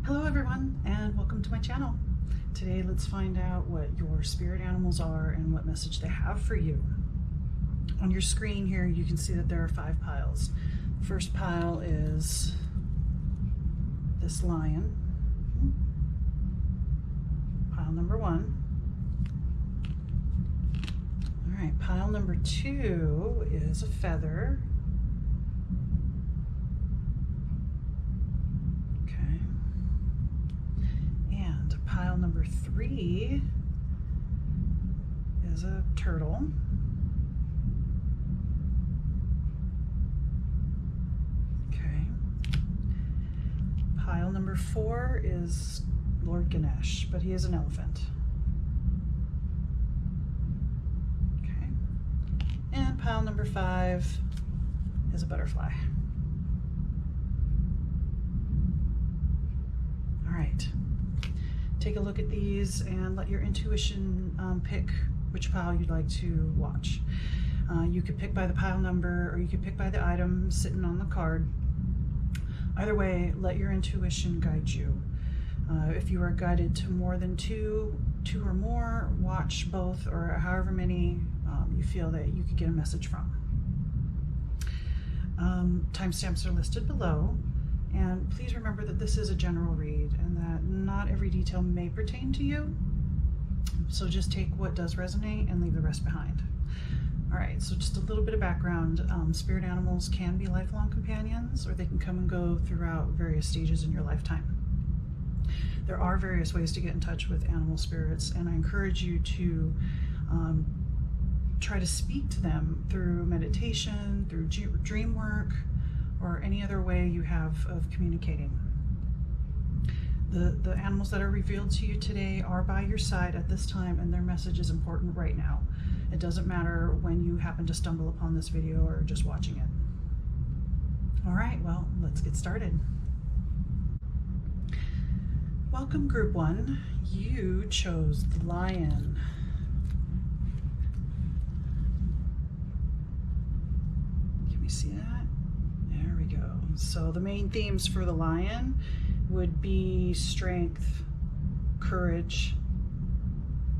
Hello everyone, and welcome to my channel. Today let's find out what your spirit animals are and what message they have for you. On your screen here you can see that there are 5 piles. The first pile is this lion. Pile number 1. Alright, pile number 2 is a feather. Pile number 3 is a turtle. Okay. Pile number 4 is Lord Ganesh, but he is an elephant. Okay. And pile number 5 is a butterfly. All right. Take a look at these and let your intuition pick which pile you'd like to watch. You could pick by the pile number, or you could pick by the item sitting on the card. Either way, let your intuition guide you. If you are guided to more than two or more, watch both or however many you feel that you could get a message from. Timestamps are listed below. And please remember that this is a general read and that not every detail may pertain to you. So just take what does resonate and leave the rest behind. All right, so just a little bit of background. Spirit animals can be lifelong companions, or they can come and go throughout various stages in your lifetime. There are various ways to get in touch with animal spirits, and I encourage you to try to speak to them through meditation, through dream work, or any other way you have of communicating. The animals that are revealed to you today are by your side at this time, and their message is important right now. It doesn't matter when you happen to stumble upon this video or just watching it. All right, well, let's get started. Welcome, Group 1. You chose the lion. Can we see that? There we go. So the main themes for the lion would be strength, courage,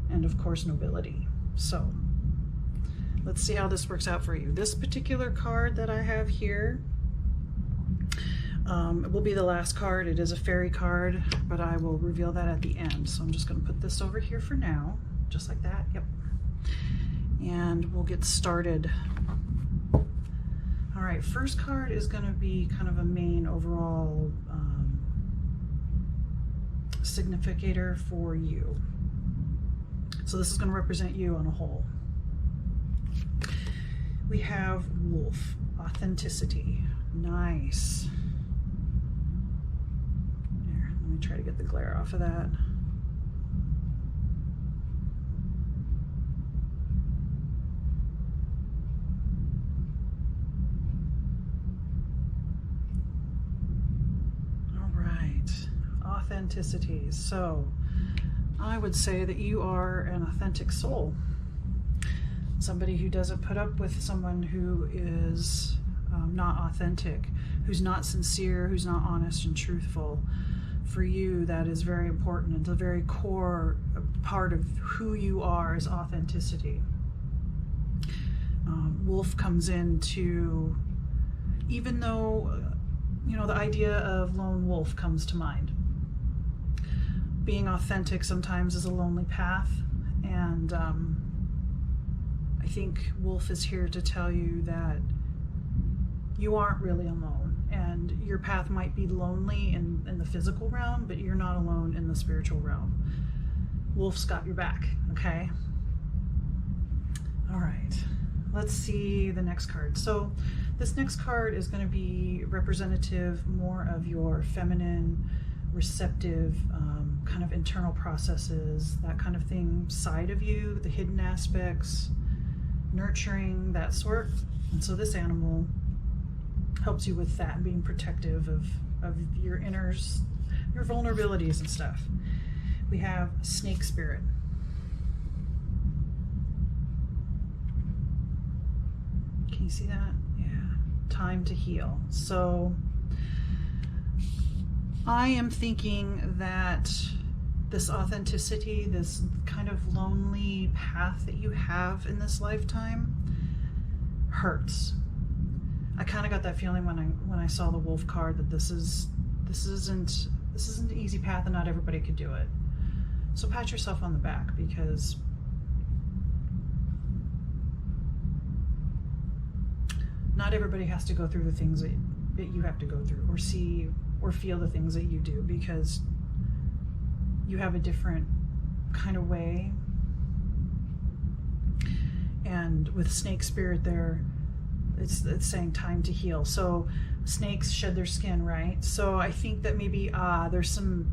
and of course nobility. So let's see how this works out for you. This particular card that I have here it will be the last card. It is a fairy card, but I will reveal that at the end. So I'm just going to put this over here for now, just like that. Yep. And we'll get started. All right, first card is going to be kind of a main overall significator for you. So this is going to represent you on a whole. We have wolf, authenticity. Nice. There, let me try to get the glare off of that. Authenticity. So I would say that you are an authentic soul, somebody who doesn't put up with someone who is not authentic, who's not sincere, who's not honest and truthful. For you, that is very important, and the very core part of who you are is authenticity. Wolf comes into, even though the idea of lone wolf comes to mind. Being authentic sometimes is a lonely path, and I think Wolf is here to tell you that you aren't really alone, and your path might be lonely in the physical realm, but you're not alone in the spiritual realm. Wolf's got your back, okay? All right, let's see the next card. So this next card is going to be representative more of your feminine, receptive, kind of internal processes, that kind of thing, side of you, the hidden aspects, nurturing, that sort. And so this animal helps you with that, being protective of your inners, your vulnerabilities and stuff. We have snake spirit. Can you see that? Yeah. Time to heal. So I am thinking that this authenticity, this kind of lonely path that you have in this lifetime hurts. I kind of got that feeling when I saw the wolf card, that this isn't an easy path and not everybody could do it. So pat yourself on the back, because not everybody has to go through the things that you have to go through, or see or feel the things that you do, because you have a different kind of way. And with snake spirit there, it's saying time to heal. So snakes shed their skin, right? So I think that maybe there's some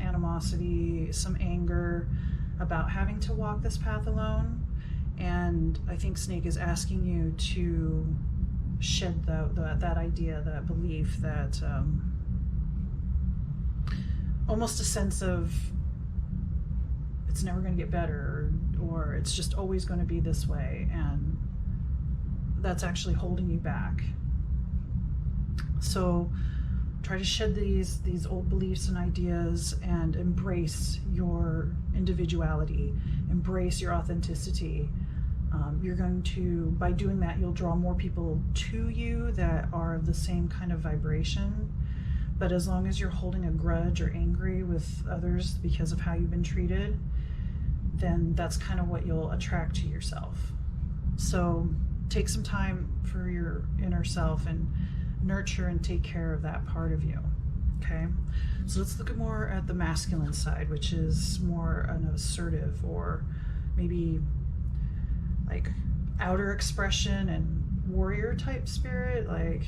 animosity, some anger about having to walk this path alone. And I think snake is asking you to shed that idea, that belief, that almost a sense of it's never going to get better, or it's just always going to be this way, and that's actually holding you back. So try to shed these old beliefs and ideas and embrace your individuality, embrace your authenticity. You're going to, by doing that, you'll draw more people to you that are of the same kind of vibration. But as long as you're holding a grudge or angry with others because of how you've been treated, then that's kind of what you'll attract to yourself. So take some time for your inner self and nurture and take care of that part of you. Okay, so let's look more at the masculine side, which is more an assertive, or maybe like outer expression and warrior type spirit, like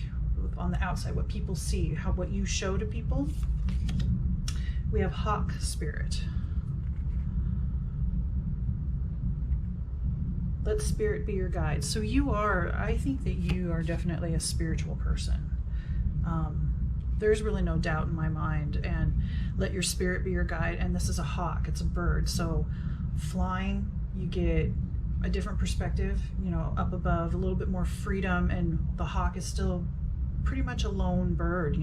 on the outside, what people see, what you show to people. We have hawk spirit. Let spirit be your guide. So I think that you are definitely a spiritual person. There's really no doubt in my mind. And let your spirit be your guide. And this is a hawk, it's a bird. So flying, you get a different perspective, up above, a little bit more freedom. And the hawk is still pretty much a lone bird.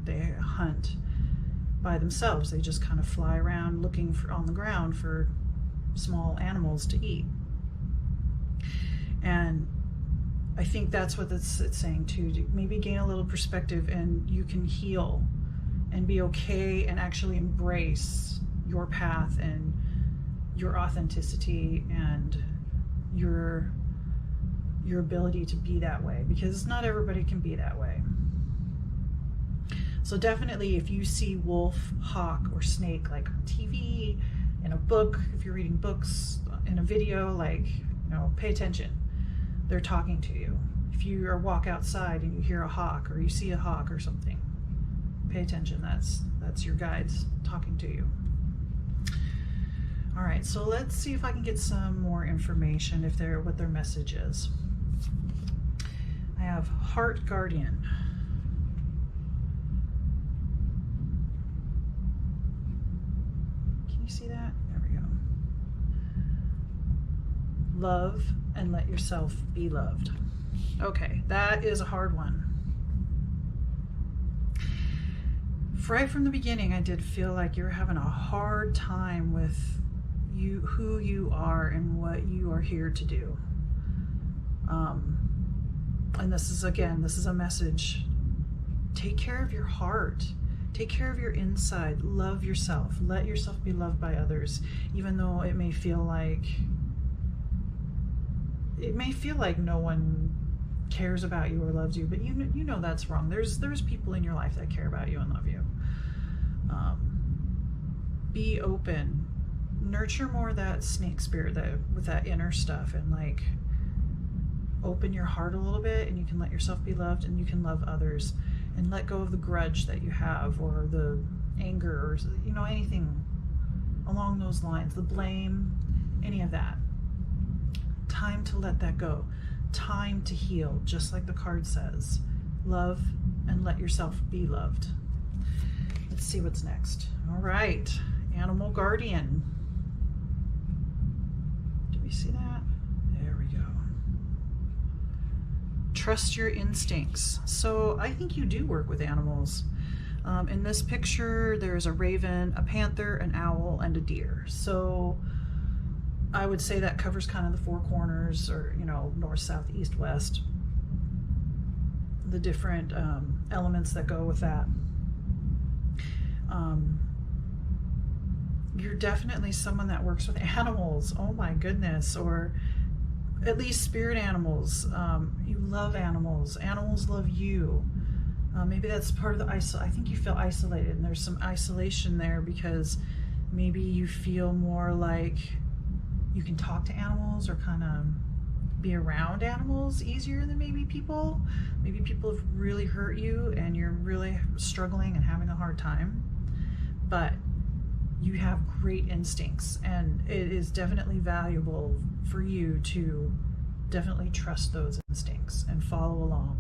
They hunt by themselves. They just kind of fly around looking on the ground for small animals to eat. And I think that's what it's saying too, to maybe gain a little perspective, and you can heal and be okay and actually embrace your path and your authenticity and your ability to be that way, because not everybody can be that way. So definitely, if you see wolf, hawk, or snake, like on TV, in a book, if you're reading books, in a video, pay attention. They're talking to you. If you walk outside and you hear a hawk, or you see a hawk or something, pay attention. That's your guides talking to you. All right, so let's see if I can get some more information, what their message is. I have Heart Guardian. Can you see that? There we go. Love and let yourself be loved. Okay, that is a hard one. Right from the beginning, I did feel like you're having a hard time with who you are and what you are here to do. And this is a message. Take care of your heart. Take care of your inside. Love yourself. Let yourself be loved by others, even though it may feel like no one cares about you or loves you, but you know that's wrong. There's people in your life that care about you and love you. Be open. Nurture more that snake spirit, with that inner stuff, and open your heart a little bit, and you can let yourself be loved, and you can love others, and let go of the grudge that you have, or the anger, or anything along those lines, the blame, any of that. Time to let that go. Time to heal, just like the card says. Love and let yourself be loved. Let's see what's next. All right, Animal Guardian. Do we see that? There we go. Trust your instincts. So I think you do work with animals. In this picture, there's a raven, a panther, an owl, and a deer. So I would say that covers kind of the four corners, or, you know, north, south, east, west, the different elements that go with that. You're definitely someone that works with animals. Oh my goodness. Or at least spirit animals. You love animals. Animals love you. Maybe that's part of the I think you feel isolated, and there's some isolation there because maybe you feel more like you can talk to animals or kind of be around animals easier than maybe people. Maybe people have really hurt you and you're really struggling and having a hard time. But you have great instincts, and it is definitely valuable for you to definitely trust those instincts and follow along.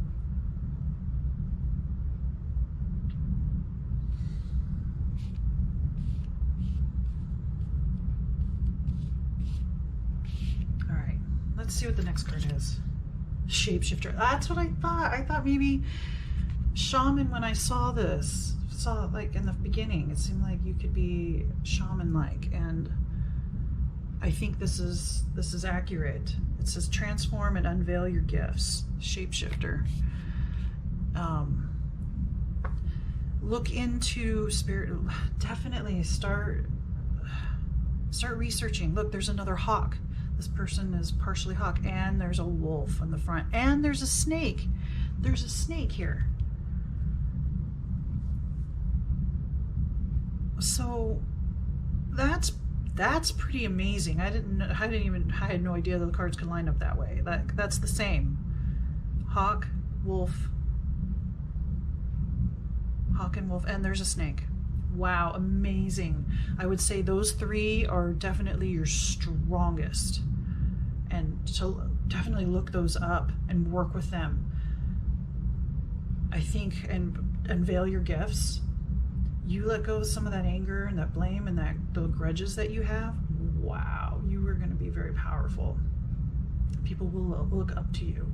All right, let's see what the next card is. Shapeshifter. That's what I thought. I thought maybe shaman when I saw this. Saw like in the beginning, it seemed like you could be shaman-like, and I think this is accurate. It says transform and unveil your gifts. Shapeshifter. Look into spirit. Definitely start researching. Look, there's another hawk. This person is partially hawk, and there's a wolf on the front, and there's a snake. There's a snake here. So that's pretty amazing. I had no idea that the cards could line up that way. That's the same. Hawk, wolf, hawk and wolf, and there's a snake. Wow, amazing. I would say those three are definitely your strongest, and to definitely look those up and work with them. I think, and unveil your gifts. You let go of some of that anger and that blame and the grudges that you have. Wow, you are going to be very powerful. People will look up to you,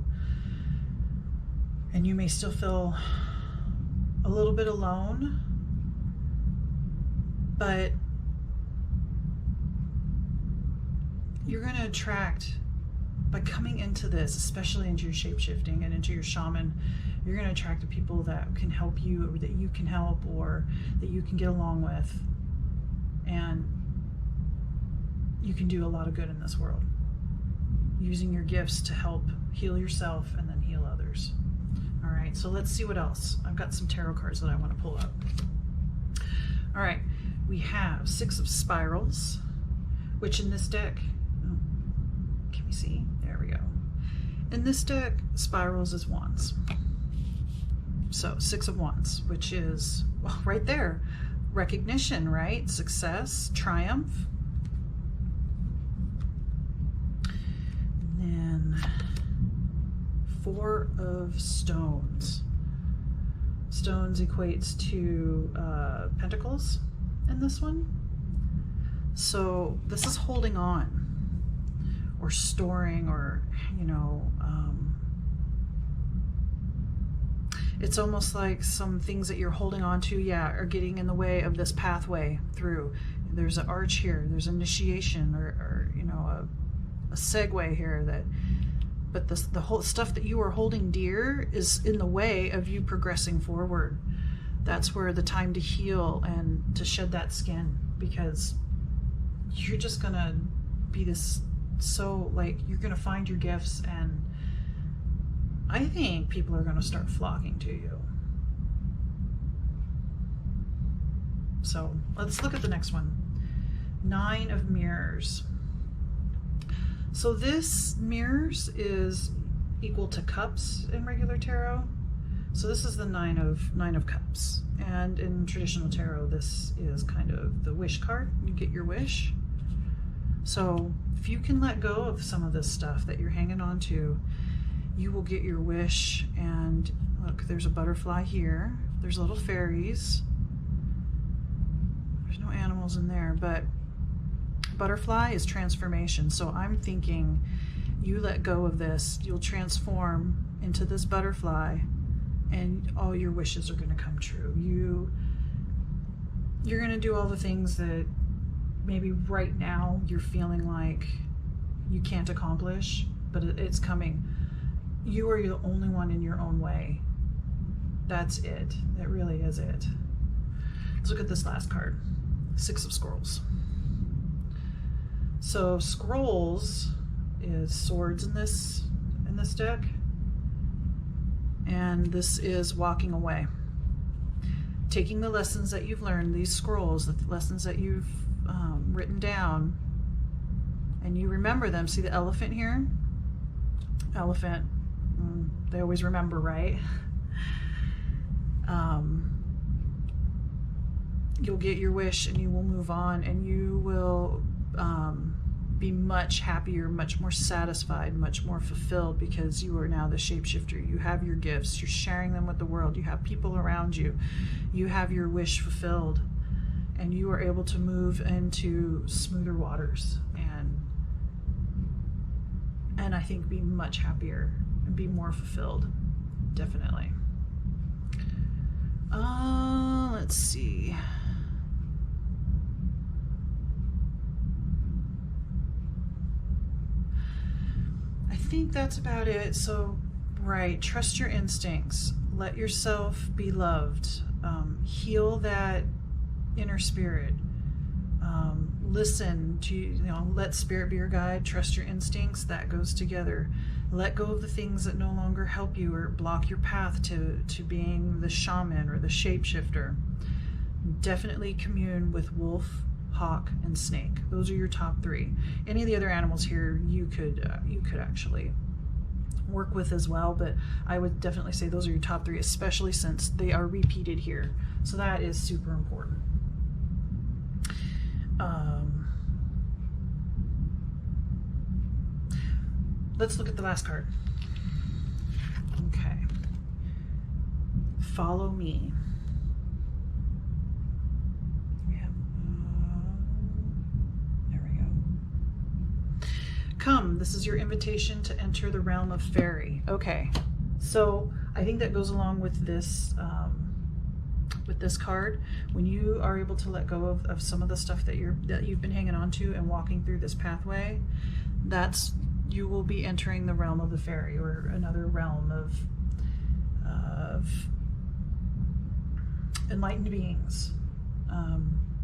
and you may still feel a little bit alone, but you're going to attract, by coming into this, especially into your shape-shifting and into your shaman, you're going to attract the people that can help you, or that you can help, or that you can get along with, and you can do a lot of good in this world using your gifts to help heal yourself and then heal others. All right, so let's see what else. I've got some tarot cards that I want to pull up. All right, we have 6 of spirals, which in this deck, can we see? There we go. In this deck, spirals is wands. So 6 of wands, which is, well, right there, recognition, right? Success, triumph. And then 4 of stones. Stones equates to pentacles in this one. So this is holding on, or storing, or, you know, it's almost like some things that you're holding on to, are getting in the way of this pathway through. There's an arch here, there's initiation, or you know, a segue here, but the whole stuff that you are holding dear is in the way of you progressing forward. That's where the time to heal and to shed that skin, because you're just gonna be this, so like, you're gonna find your gifts, and I think people are going to start flocking to you. So let's look at the next one. 9 of mirrors. So this mirrors is equal to cups in regular tarot. So this is the 9 of cups. And in traditional tarot, this is kind of the wish card. You get your wish. So if you can let go of some of this stuff that you're hanging on to, you will get your wish. And look, there's a butterfly here. There's little fairies. There's no animals in there, but butterfly is transformation. So I'm thinking you let go of this, you'll transform into this butterfly, and all your wishes are going to come true. You to do all the things that maybe right now you're feeling like you can't accomplish, but it's coming. You are the only one in your own way. That's it. That really is it. Let's look at this last card. 6 of Scrolls. So Scrolls is swords in this deck, and this is walking away. Taking the lessons that you've learned, these scrolls, the lessons that you've written down, and you remember them. See the elephant here? Elephant, they always remember, right? You'll get your wish and you will move on, and you will be much happier, much more satisfied, much more fulfilled, because you are now the shapeshifter. You have your gifts, you're sharing them with the world, you have people around you, you have your wish fulfilled, and you are able to move into smoother waters and I think be much happier and be more fulfilled. Definitely. Let's see. I think that's about it. So, right, trust your instincts. Let yourself be loved. Heal that inner spirit. Listen to, let spirit be your guide. Trust your instincts. That goes together. Let go of the things that no longer help you or block your path to being the shaman or the shapeshifter. Definitely commune with wolf, hawk, and snake. Those are your top 3. Any of the other animals here you could actually work with as well, but I would definitely say those are your top 3, especially since they are repeated here. So that is super important. Let's look at the last card. Okay. Follow me. There we go. Come, this is your invitation to enter the realm of Faery. Okay, so I think that goes along with this card. When you are able to let go of some of the stuff that you've been hanging on to and walking through this pathway, you will be entering the realm of the Faery, or another realm of enlightened beings,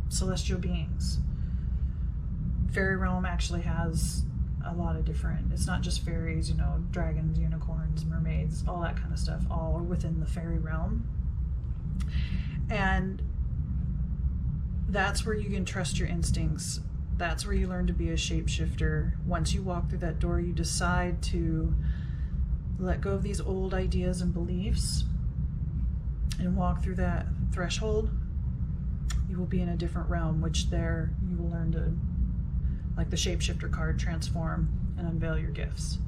celestial beings. Fairy realm actually has a lot of different, it's not just fairies, dragons, unicorns, mermaids, all that kind of stuff, all are within the fairy realm. And that's where you can trust your instincts. That's where you learn to be a shapeshifter. Once you walk through that door, you decide to let go of these old ideas and beliefs and walk through that threshold. You will be in a different realm, which there you will learn to, like the shapeshifter card, transform and unveil your gifts.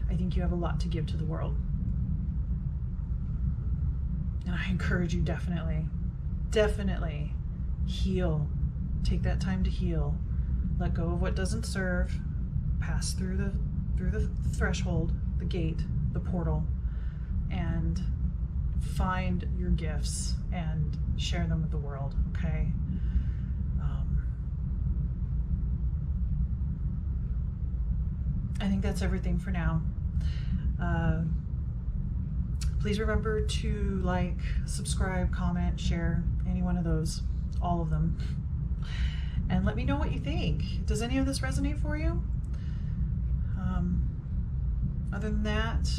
I think you have a lot to give to the world. And I encourage you, definitely heal. Take that time to heal. Let go of what doesn't serve. Pass through the threshold, the gate, the portal, and find your gifts and share them with the world, okay? I think that's everything for now. Please remember to like, subscribe, comment, share, any one of those, all of them. And let me know what you think. Does any of this resonate for you? Other than that,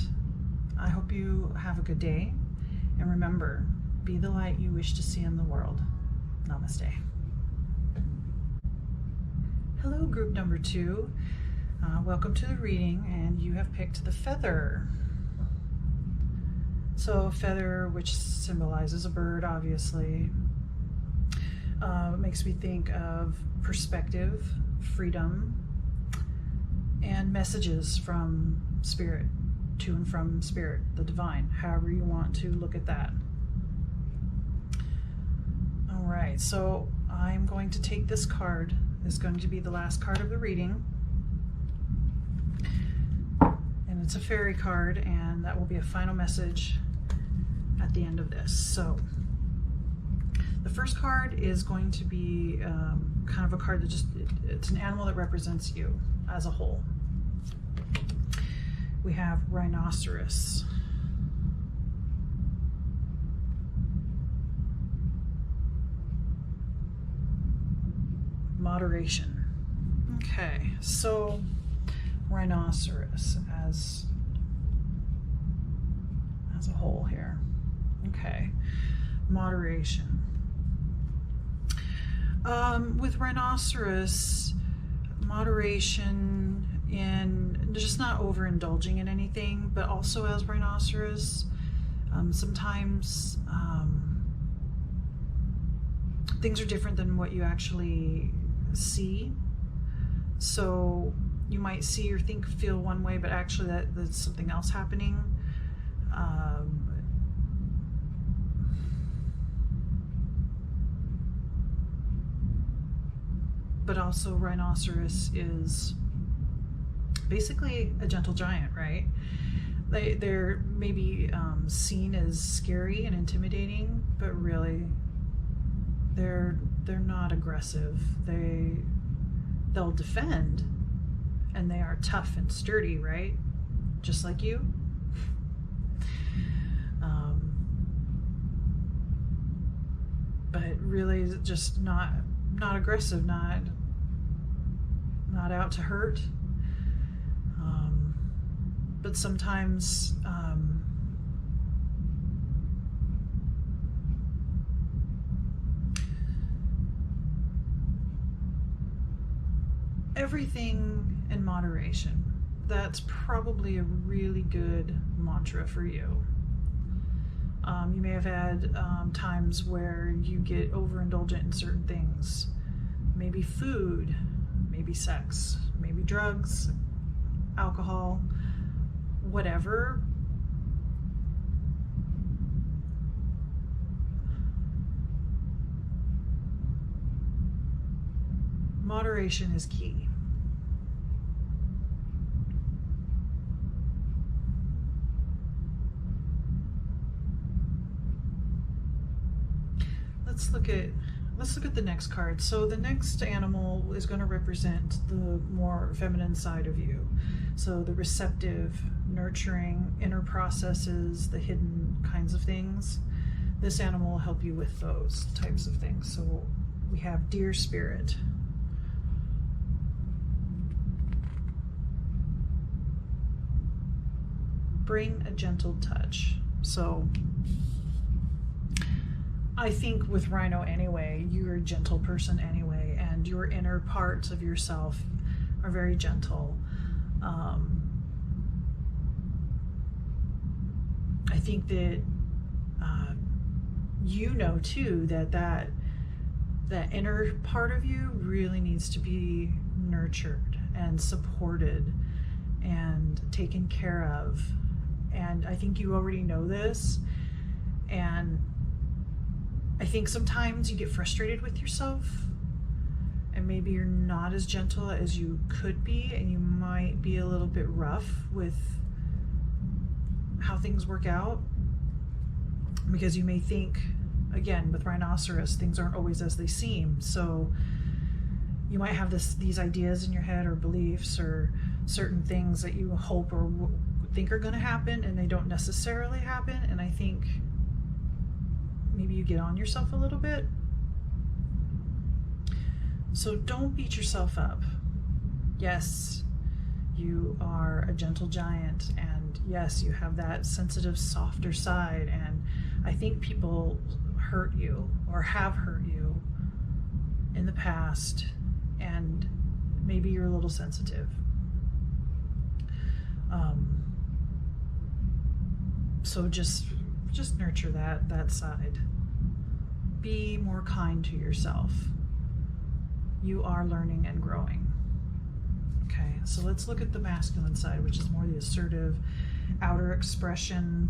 I hope you have a good day. And remember, be the light you wish to see in the world. Namaste. Hello, group number 2. Welcome to the reading, and you have picked the feather. So feather, which symbolizes a bird, obviously, makes me think of perspective, freedom, and messages from spirit, to and from spirit, the divine, however you want to look at that. All right, so I'm going to take this card. It's going to be the last card of the reading. And it's a fairy card, and that will be a final message at the end of this. So The first card is going to be kind of a card that it's an animal that represents you as a whole. We have rhinoceros. Moderation. Okay, so rhinoceros as a whole here. Okay, moderation. With rhinoceros, moderation in just not overindulging in anything, but also as rhinoceros, sometimes things are different than what you actually see. So you might see or think, feel one way, but actually that's something else happening. But also rhinoceros is basically a gentle giant, right? They're maybe seen as scary and intimidating, but really they're not aggressive. They'll defend, and they are tough and sturdy, right? Just like you. But really just not aggressive, not out to hurt. But sometimes everything in moderation. That's probably a really good mantra for you. You may have had times where you get overindulgent in certain things. Maybe food, maybe sex, maybe drugs, alcohol, whatever. Moderation is key. Let's look at the next card. So the next animal is going to represent the more feminine side of you. So the receptive, nurturing, inner processes, the hidden kinds of things. This animal will help you with those types of things. So we have deer spirit. Bring a gentle touch. So I think with Rhino anyway, you're a gentle person anyway, and your inner parts of yourself are very gentle. I think that you know too that inner part of you really needs to be nurtured and supported and taken care of. And I think you already know this, and I think sometimes you get frustrated with yourself and maybe you're not as gentle as you could be, and you might be a little bit rough with how things work out, because you may think, again, with rhinoceros, things aren't always as they seem. So you might have these ideas in your head or beliefs or certain things that you hope or think are going to happen, and they don't necessarily happen. And I think maybe you get on yourself a little bit. So don't beat yourself up. Yes, you are a gentle giant, and yes, you have that sensitive, softer side, and I think people hurt you or have hurt you in the past, and maybe you're a little sensitive. So just nurture that side. Be more kind to yourself. You are learning and growing. Okay, so let's look at the masculine side, which is more the assertive, outer expression,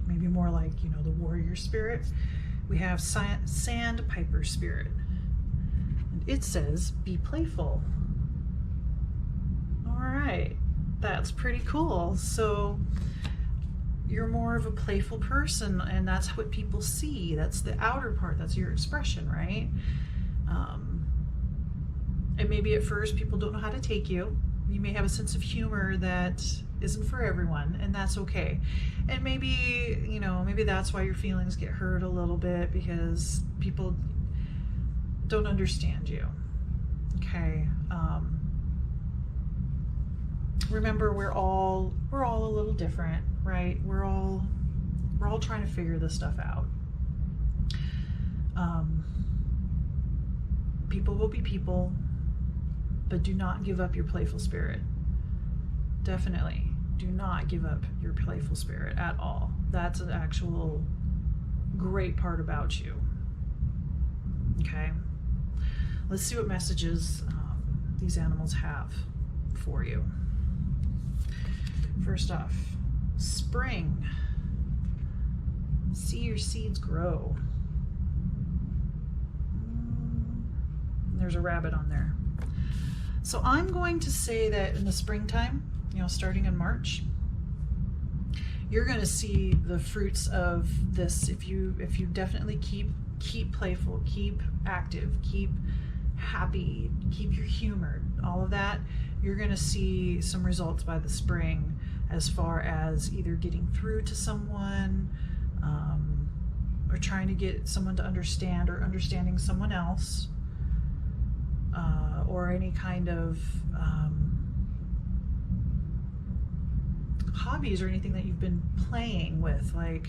maybe more like, the warrior spirit. We have sandpiper spirit. And it says, be playful. All right, that's pretty cool. So you're more of a playful person, and that's what people see. That's the outer part. That's your expression, right? And maybe at first people don't know how to take you. You may have a sense of humor that isn't for everyone, and that's okay. And maybe, you know, maybe that's why your feelings get hurt a little bit, because people don't understand you. Okay. Remember, we're all a little different, right? We're all trying to figure this stuff out. People will be people, but do not give up your playful spirit. Definitely do not give up your playful spirit at all. That's an actual great part about you. Okay, let's see what messages these animals have for you. First off, spring. See your seeds grow. There's a rabbit on there. So I'm going to say that in the springtime, you know, starting in March, you're going to see the fruits of this. If you definitely keep playful, keep active, keep happy, keep your humor, all of that, you're going to see some results by the spring, as far as either getting through to someone, or trying to get someone to understand, or understanding someone else, or any kind of hobbies or anything that you've been playing with. Like,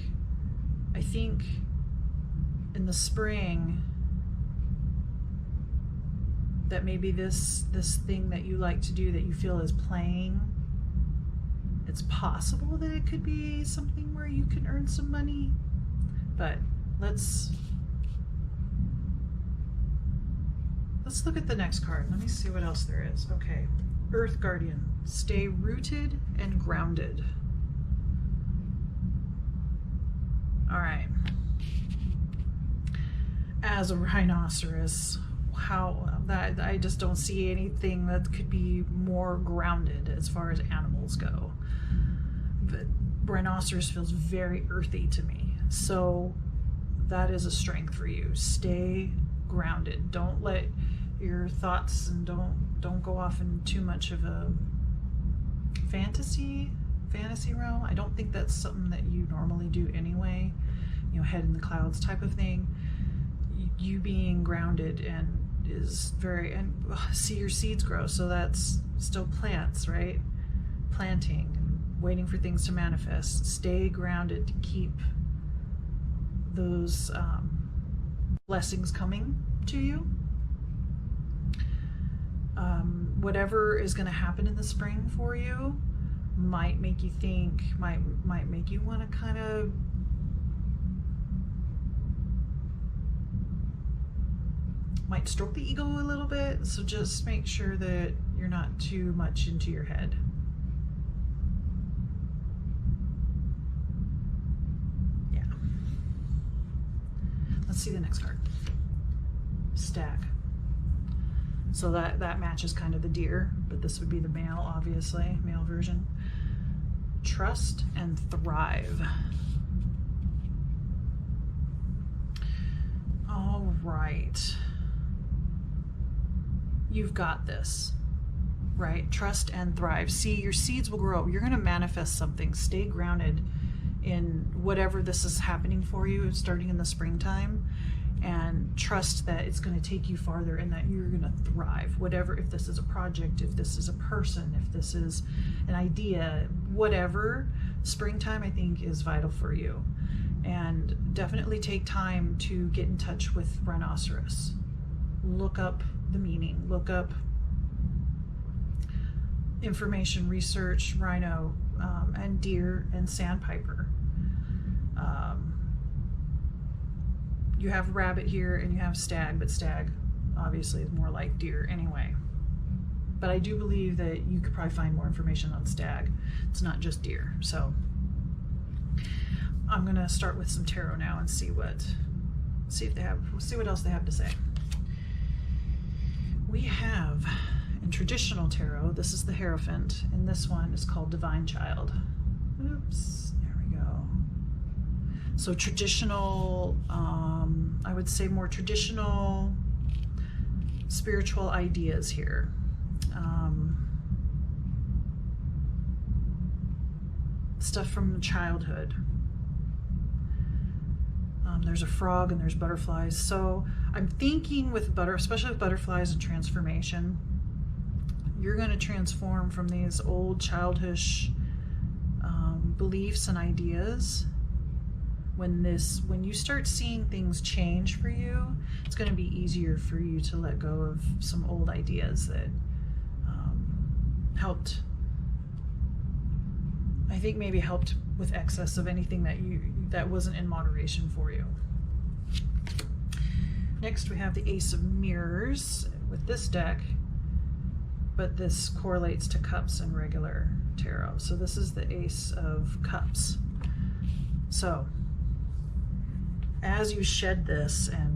I think in the spring that maybe this thing that you like to do that you feel is playing, it's possible that it could be something where you can earn some money. But let's look at the next card. Let me see what else there is. Okay, Earth Guardian. Stay rooted and grounded. All right. As a rhinoceros, I just don't see anything that could be more grounded as far as animals go. But rhinoceros feels very earthy to me. So that is a strength for you. Stay grounded. Don't let your thoughts, and don't go off in too much of a fantasy realm. I don't think that's something that you normally do anyway, you know, head in the clouds type of thing. You being grounded and is very, and see your seeds grow, so that's still plants, right? Planting and waiting for things to manifest. Stay grounded to keep those blessings coming to you. Whatever is going to happen in the spring for you might make you think, might make you want to kind of might stroke the ego a little bit. So just make sure that you're not too much into your head. Yeah. Let's see the next card. Stag. So that matches kind of the deer, but this would be the male, obviously, male version. Trust and thrive. All right. You've got this, right? Trust and thrive. See, your seeds will grow. You're going to manifest something. Stay grounded in whatever this is happening for you, starting in the springtime. And trust that it's going to take you farther, and that you're going to thrive. Whatever, if this is a project, if this is a person, if this is an idea, whatever, springtime I think is vital for you. And definitely take time to get in touch with rhinoceros. Look up the meaning, look up information, research rhino and deer and sandpiper. You have rabbit here and you have stag, but stag obviously is more like deer anyway. But I do believe that you could probably find more information on stag. It's not just deer. So I'm gonna start with some tarot now and see what else they have to say. We have, in traditional tarot, this is the Hierophant, and this one is called Divine Child. Oops, there we go. So traditional, I would say more traditional spiritual ideas here. Stuff from childhood. There's a frog and there's butterflies. So I'm thinking with especially with butterflies and transformation, you're going to transform from these old childish beliefs and ideas. When you start seeing things change for you, it's going to be easier for you to let go of some old ideas that helped, I think maybe helped with excess of anything that wasn't in moderation for you. Next we have the Ace of Mirrors with this deck, but this correlates to cups in regular tarot. So this is the Ace of Cups. So as you shed this and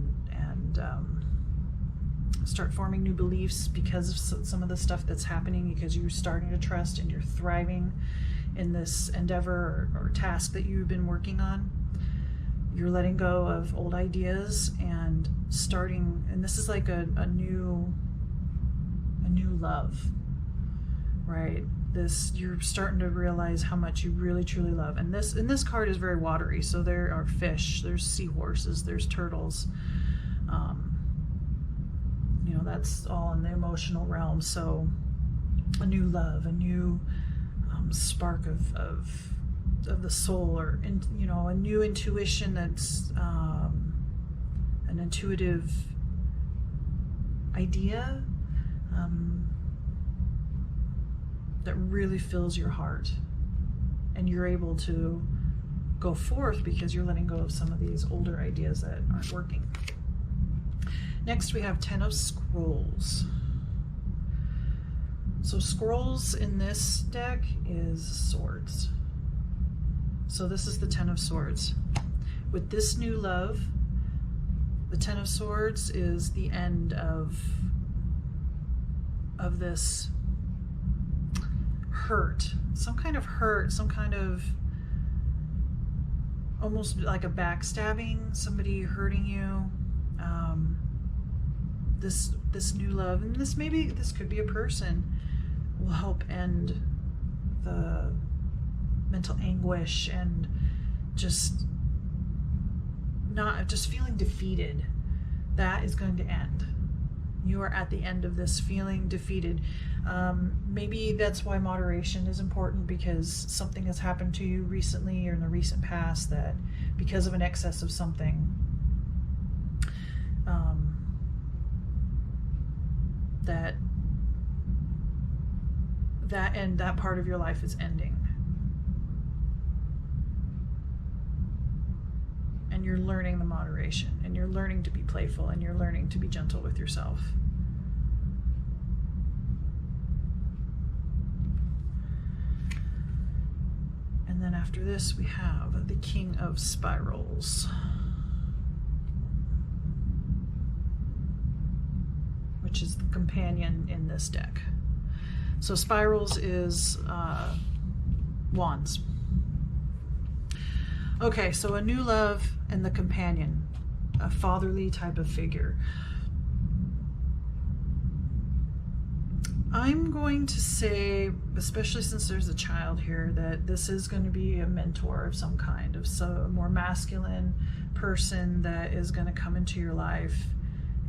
start forming new beliefs because of some of the stuff that's happening, because you're starting to trust and you're thriving in this endeavor or task that you've been working on, you're letting go of old ideas and starting, and this is like a new love, right? You're starting to realize how much you really truly love. And this card is very watery, so there are fish, there's seahorses, there's turtles, that's all in the emotional realm. So a new love, a new spark of the soul, or a new intuition that's an intuitive idea that really fills your heart, and you're able to go forth because you're letting go of some of these older ideas that aren't working. Next we have 10 of Scrolls. So scrolls in this deck is swords. So this is the 10 of Swords. With this new love, the 10 of Swords is the end of this hurt, some kind of almost like a backstabbing, somebody hurting you. This new love, and this could be a person, will help end the mental anguish and just feeling defeated. That is going to end. You are at the end of this feeling defeated. Maybe that's why moderation is important, because something has happened to you recently or in the recent past that, because of an excess of something, that part of your life is ending. And you're learning the moderation, and you're learning to be playful, and you're learning to be gentle with yourself. And then after this we have the King of Spirals, which is the companion in this deck. So spirals is wands. Okay, so a new love and the companion, a fatherly type of figure. I'm going to say, especially since there's a child here, that this is going to be a mentor of some kind, of a more masculine person that is going to come into your life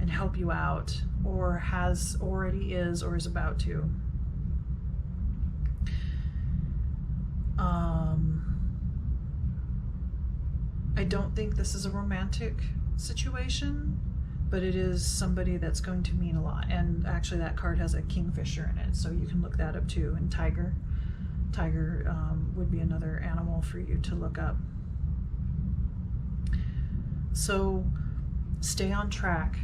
and help you out, or has already is, or is about to. I don't think this is a romantic situation, but it is somebody that's going to mean a lot. And actually that card has a kingfisher in it, so you can look that up too. And tiger would be another animal for you to look up. So stay on track,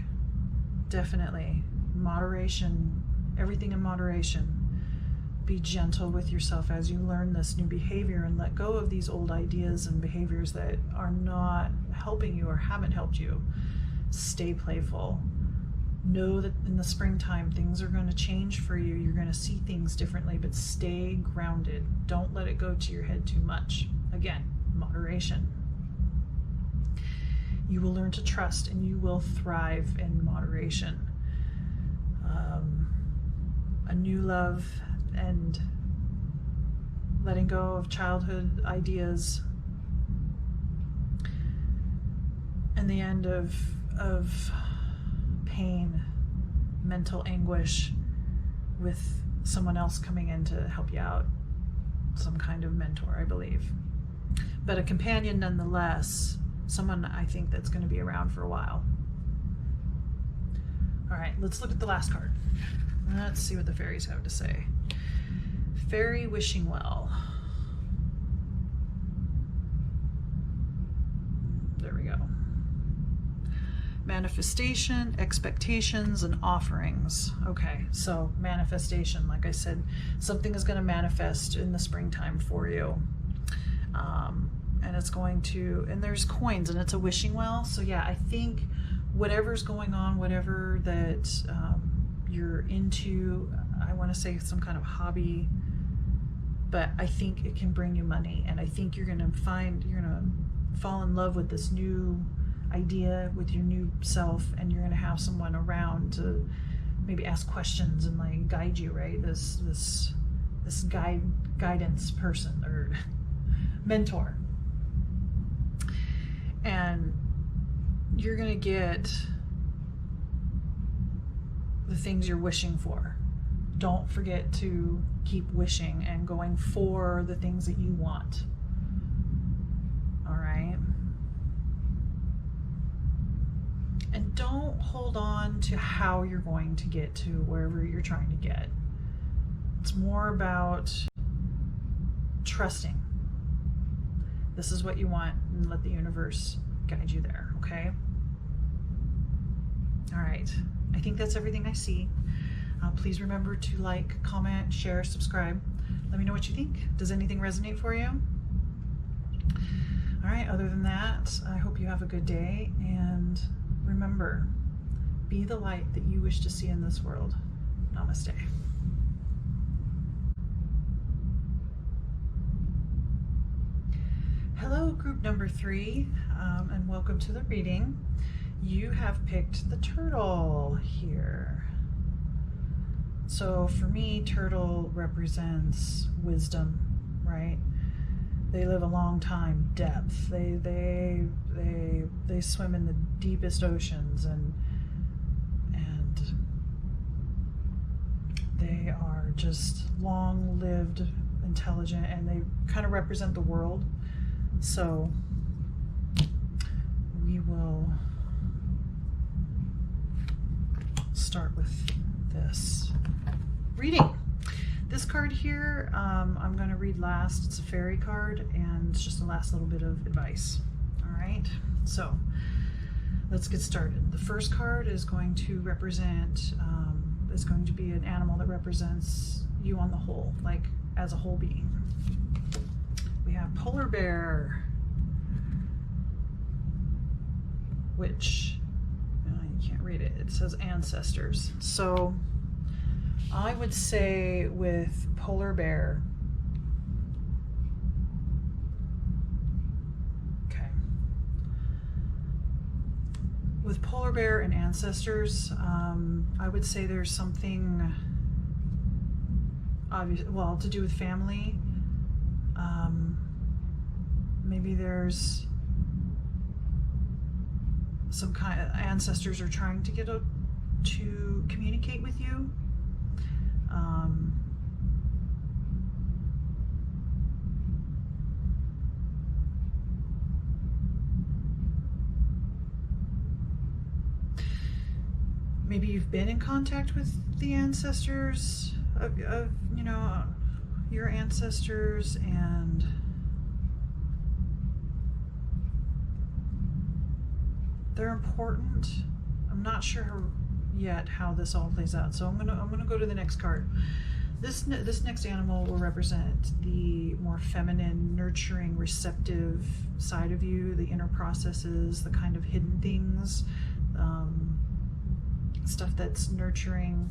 definitely. Moderation, everything in moderation. Be gentle with yourself as you learn this new behavior, and let go of these old ideas and behaviors that are not helping you or haven't helped you. Stay playful. Know that in the springtime things are going to change for you. You're going to see things differently, but stay grounded. Don't let it go to your head too much. Again, moderation. You will learn to trust, and you will thrive in moderation. A new love and letting go of childhood ideas, and the end of pain, mental anguish, with someone else coming in to help you out, some kind of mentor, I believe, but a companion nonetheless, someone I think that's going to be around for a while. All right, let's look at the last card. Let's see what the fairies have to say. Fairy wishing well. There we go. Manifestation, expectations, and offerings. Okay, so manifestation, like I said, something is going to manifest in the springtime for you. And it's going to, and there's coins, and it's a wishing well. So yeah, I think whatever's going on, whatever that you're into, I want to say some kind of hobby, but I think it can bring you money. And I think you're going to fall in love with this new idea, with your new self, and you're going to have someone around to maybe ask questions and like guide you, right? This guidance person or mentor. And you're going to get the things you're wishing for. Don't forget to keep wishing and going for the things that you want. All right? And don't hold on to how you're going to get to wherever you're trying to get. It's more about trusting. This is what you want, and let the universe guide you there, okay? All right, I think that's everything I see. Please remember to like, comment, share, subscribe. Let me know what you think. Does anything resonate for you? All right, other than that, I hope you have a good day, and remember, be the light that you wish to see in this world. Namaste. Hello, group number 3, and welcome to the reading. You have picked the turtle here. So for me, turtle represents wisdom, right? They live a long time, depth. They swim in the deepest oceans, and they are just long-lived, intelligent, and they kind of represent the world. So we will start with this reading. This card here, I'm going to read last. It's a fairy card, and it's just the last little bit of advice. All right, so let's get started. The first card is going to represent, is going to be an animal that represents you on the whole, like as a whole being. We have polar bear, which, you can't read it. It says ancestors. So I would say with polar bear, okay, with polar bear and ancestors, I would say there's something obvious, well, to do with family. Maybe there's some kind of ancestors are trying to get to communicate with you. Maybe you've been in contact with the ancestors of your ancestors, and they're important. I'm not sure yet how this all plays out, so I'm gonna go to the next card. This next animal will represent the more feminine, nurturing, receptive side of you, the inner processes, the kind of hidden things, stuff that's nurturing.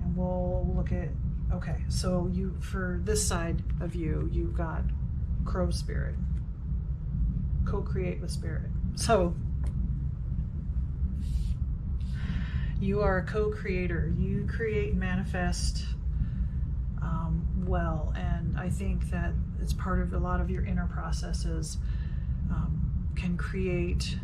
And we'll look at, okay, so for this side of you, you've got crow spirit, co-create with spirit. So you are a co-creator. You create and manifest well, and I think that it's part of a lot of your inner processes, can create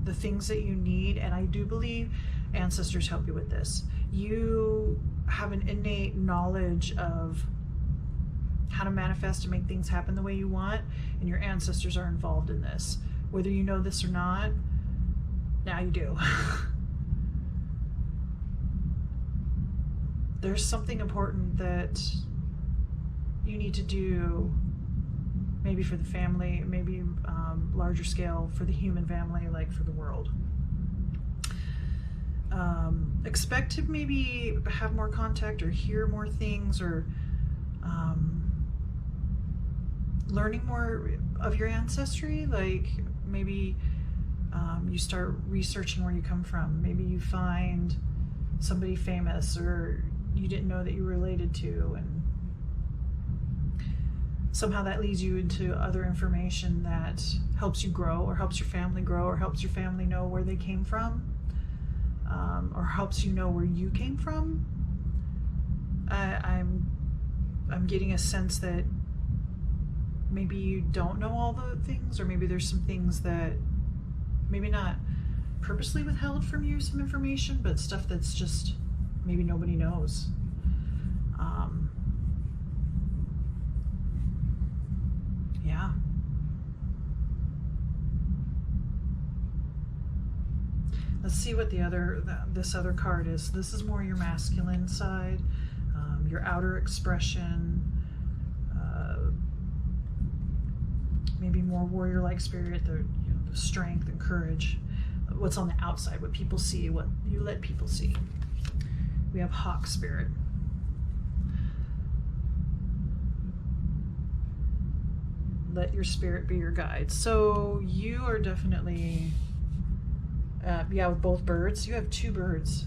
the things that you need. And I do believe ancestors help you with this. You have an innate knowledge of how to manifest and make things happen the way you want, and your ancestors are involved in this. Whether you know this or not, now you do. There's something important that you need to do, maybe for the family, maybe larger scale for the human family, like for the world. Expect to maybe have more contact or hear more things, or learning more of your ancestry. Like maybe you start researching where you come from. Maybe you find somebody famous or you didn't know that you were related to, and somehow that leads you into other information that helps you grow, or helps your family grow, or helps your family know where they came from, or helps you know where you came from. I'm getting a sense that maybe you don't know all the things, or maybe there's some things that maybe not purposely withheld from you, some information, but stuff that's just maybe nobody knows. Yeah. Let's see what this other card is. This is more your masculine side, your outer expression, maybe more warrior-like spirit, the strength and courage. What's on the outside, what people see, what you let people see. We have hawk spirit. Let your spirit be your guide. So you are definitely, with both birds. You have two birds,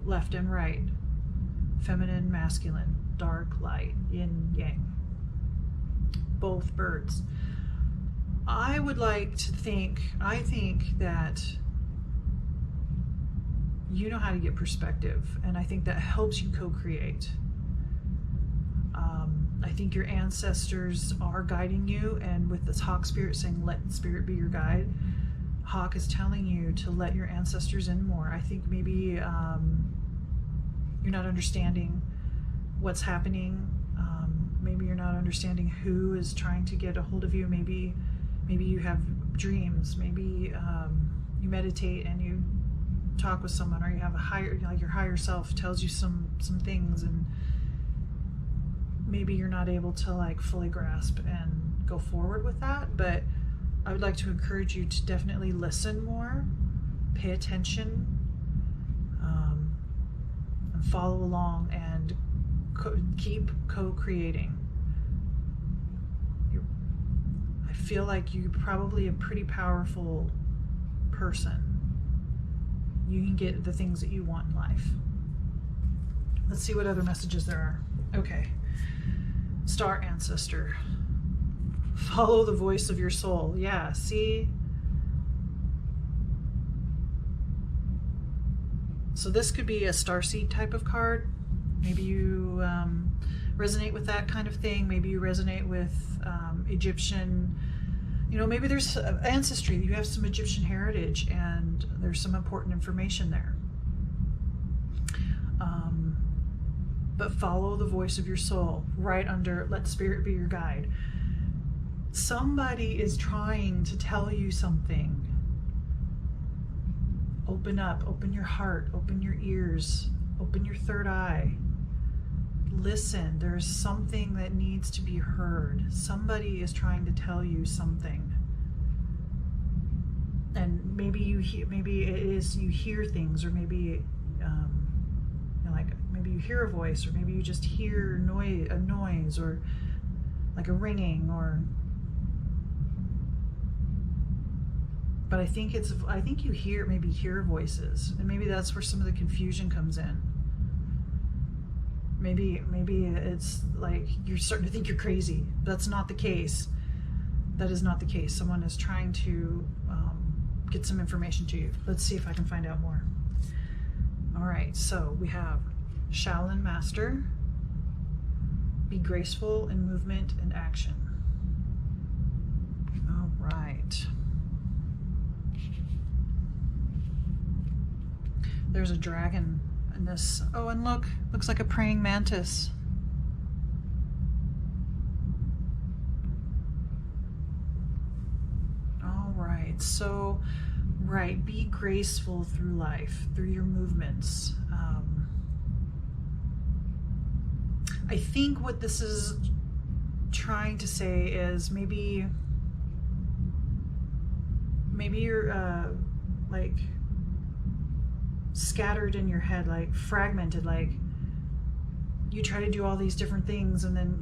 left and right. Feminine, masculine, dark, light, yin, yang. Both birds. I think that you know how to get perspective, and I think that helps you co-create. I think your ancestors are guiding you, and with this hawk spirit saying, let spirit be your guide, hawk is telling you to let your ancestors in more. I think maybe you're not understanding what's happening. Maybe you're not understanding who is trying to get a hold of you. Maybe you have dreams. Maybe you meditate and you talk with someone, or you have your higher self tells you some things, and maybe you're not able to fully grasp and go forward with that. But I would like to encourage you to definitely listen more, pay attention, and follow along, and keep co-creating. I feel like you're probably a pretty powerful person. You can get the things that you want in life. Let's see what other messages there are. Okay. Star ancestor. Follow the voice of your soul. Yeah, see? So this could be a starseed type of card. Maybe you resonate with that kind of thing. Maybe you resonate with Egyptian, maybe there's ancestry. You have some Egyptian heritage, and there's some important information there. But follow the voice of your soul, right under let spirit be your guide. Somebody is trying to tell you something. Open up, open your heart, open your ears, open your third eye. Listen, there's something that needs to be heard. Somebody is trying to tell you something. And maybe you hear things, or maybe maybe you hear a voice, or maybe you just hear a noise, or like a ringing, but I think you hear voices, and maybe that's where some of the confusion comes in. Maybe it's like you're starting to think you're crazy. That's not the case. That is not the case. Someone is trying to get some information to you. Let's see if I can find out more. All right, so we have Shaolin Master. Be graceful in movement and action. All right. There's a dragon in this. Oh, and look, looks like a praying mantis. All right, so, right, be graceful through life, through your movements. I think what this is trying to say is maybe you're like scattered in your head, like fragmented, like you try to do all these different things and then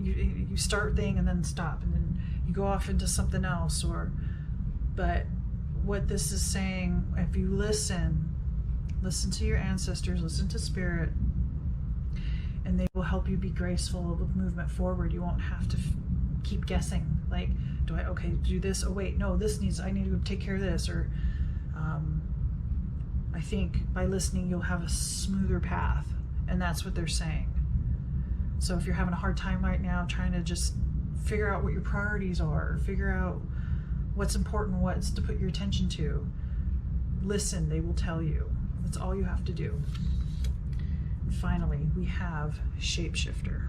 you start thing and then stop and then you go off into something else. But what this is saying, if you listen to your ancestors, listen to spirit, and they will help you be graceful with movement forward. You won't have to keep guessing, like, do this? Oh wait, no, I need to take care of this. Or I think by listening, you'll have a smoother path. And that's what they're saying. So if you're having a hard time right now, trying to just figure out what your priorities are, figure out what's important, what's to put your attention to, listen, they will tell you. That's all you have to do. And finally, we have Shapeshifter.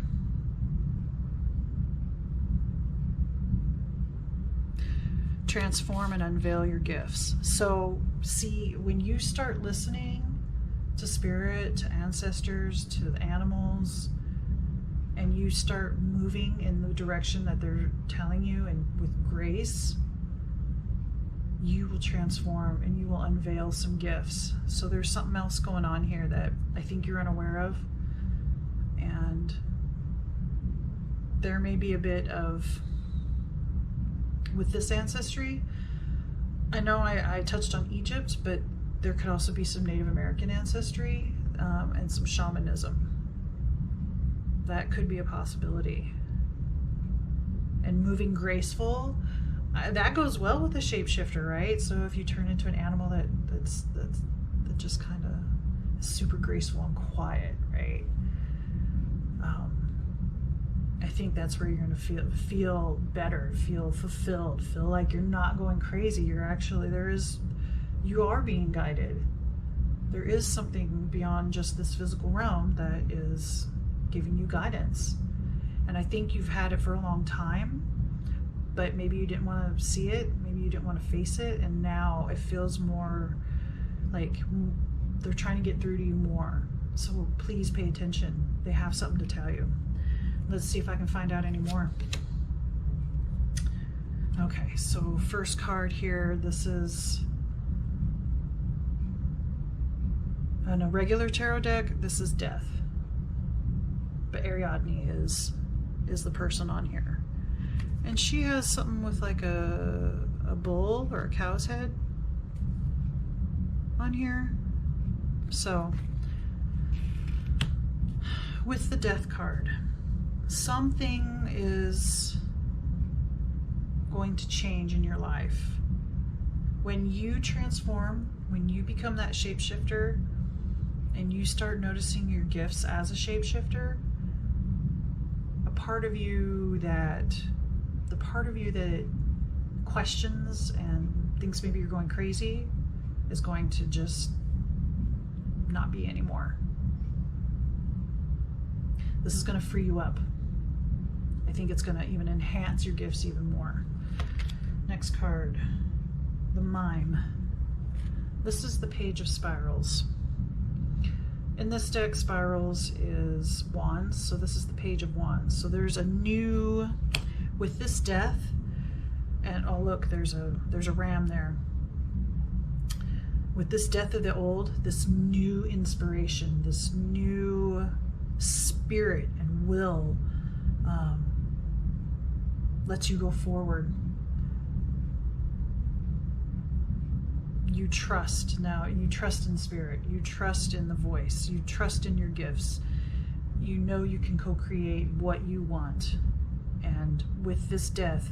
Transform and unveil your gifts. So see, when you start listening to spirit, to ancestors, to the animals, and you start moving in the direction that they're telling you and with grace, you will transform and you will unveil some gifts. So there's something else going on here that I think you're unaware of, and there may be a bit of, with this ancestry, I know I touched on Egypt, but there could also be some Native American ancestry and some shamanism. That could be a possibility. And moving graceful, that goes well with the shapeshifter, right? So if you turn into an animal that just kind of is super graceful and quiet, right? I think that's where you're going to feel better, feel fulfilled, feel like you're not going crazy. You're actually, you are being guided. There is something beyond just this physical realm that is giving you guidance. And I think you've had it for a long time, but maybe you didn't want to see it, maybe you didn't want to face it, and now it feels more like they're trying to get through to you more. So please pay attention. They have something to tell you. Let's see if I can find out any more. Okay, so first card here, this is on a regular tarot deck, this is Death. But Ariadne is the person on here. And she has something with like a bull or a cow's head on here. So with the Death card, something is going to change in your life. When you transform, when you become that shapeshifter and you start noticing your gifts as a shapeshifter, the part of you that questions and thinks maybe you're going crazy is going to just not be anymore. This is going to free you up. I think it's going to even enhance your gifts even more. Next card, the Mime. This is the Page of Spirals. In this deck, Spirals is Wands, so this is the Page of Wands. So there's a new, with this Death, and oh look, there's a ram there. With this Death of the Old, this new inspiration, this new spirit and will lets you go forward. You trust now. You trust in spirit. You trust in the voice. You trust in your gifts. You know you can co-create what you want. And with this Death,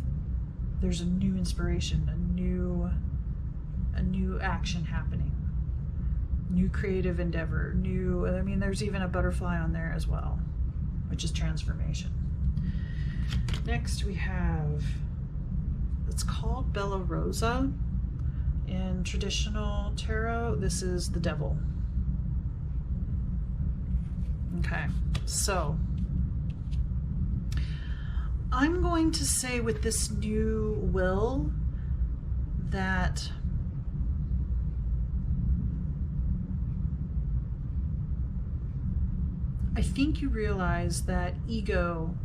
there's a new inspiration, a new action happening, new creative endeavor, I mean, there's even a butterfly on there as well, which is transformation. Next we have, it's called Bella Rosa. In traditional tarot, this is the devil. Okay, so I'm going to say with this new will that I think you realize that ego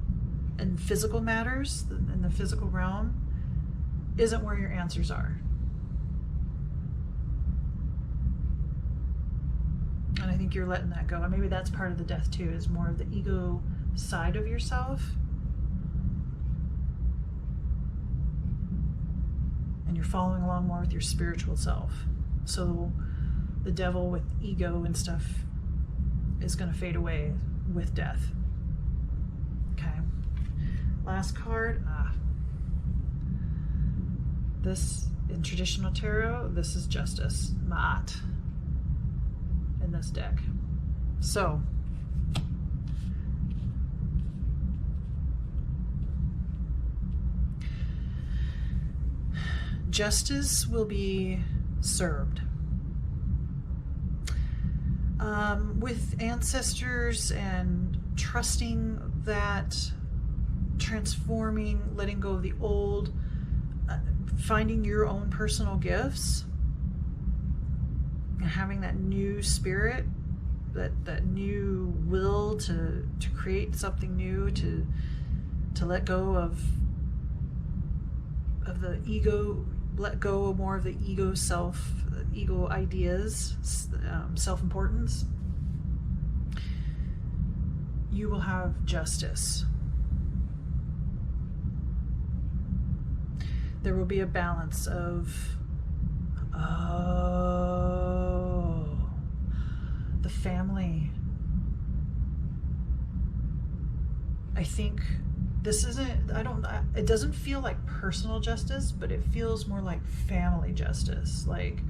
and physical matters in the physical realm isn't where your answers are. And I think you're letting that go. And maybe that's part of the death too, is more of the ego side of yourself. And you're following along more with your spiritual self. So the devil with ego and stuff is going to fade away with death. Okay. Last card. This, in traditional tarot, this is Justice. Ma'at. In this deck. So, justice will be served. With ancestors and trusting that, transforming, letting go of the old, finding your own personal gifts, and having that new spirit, that new will to create something new, to let go of the ego, let go of more of the ego ego ideas, self-importance. You will have justice. There will be a balance of the family. I think this isn't, it doesn't feel like personal justice, but it feels more like family justice, like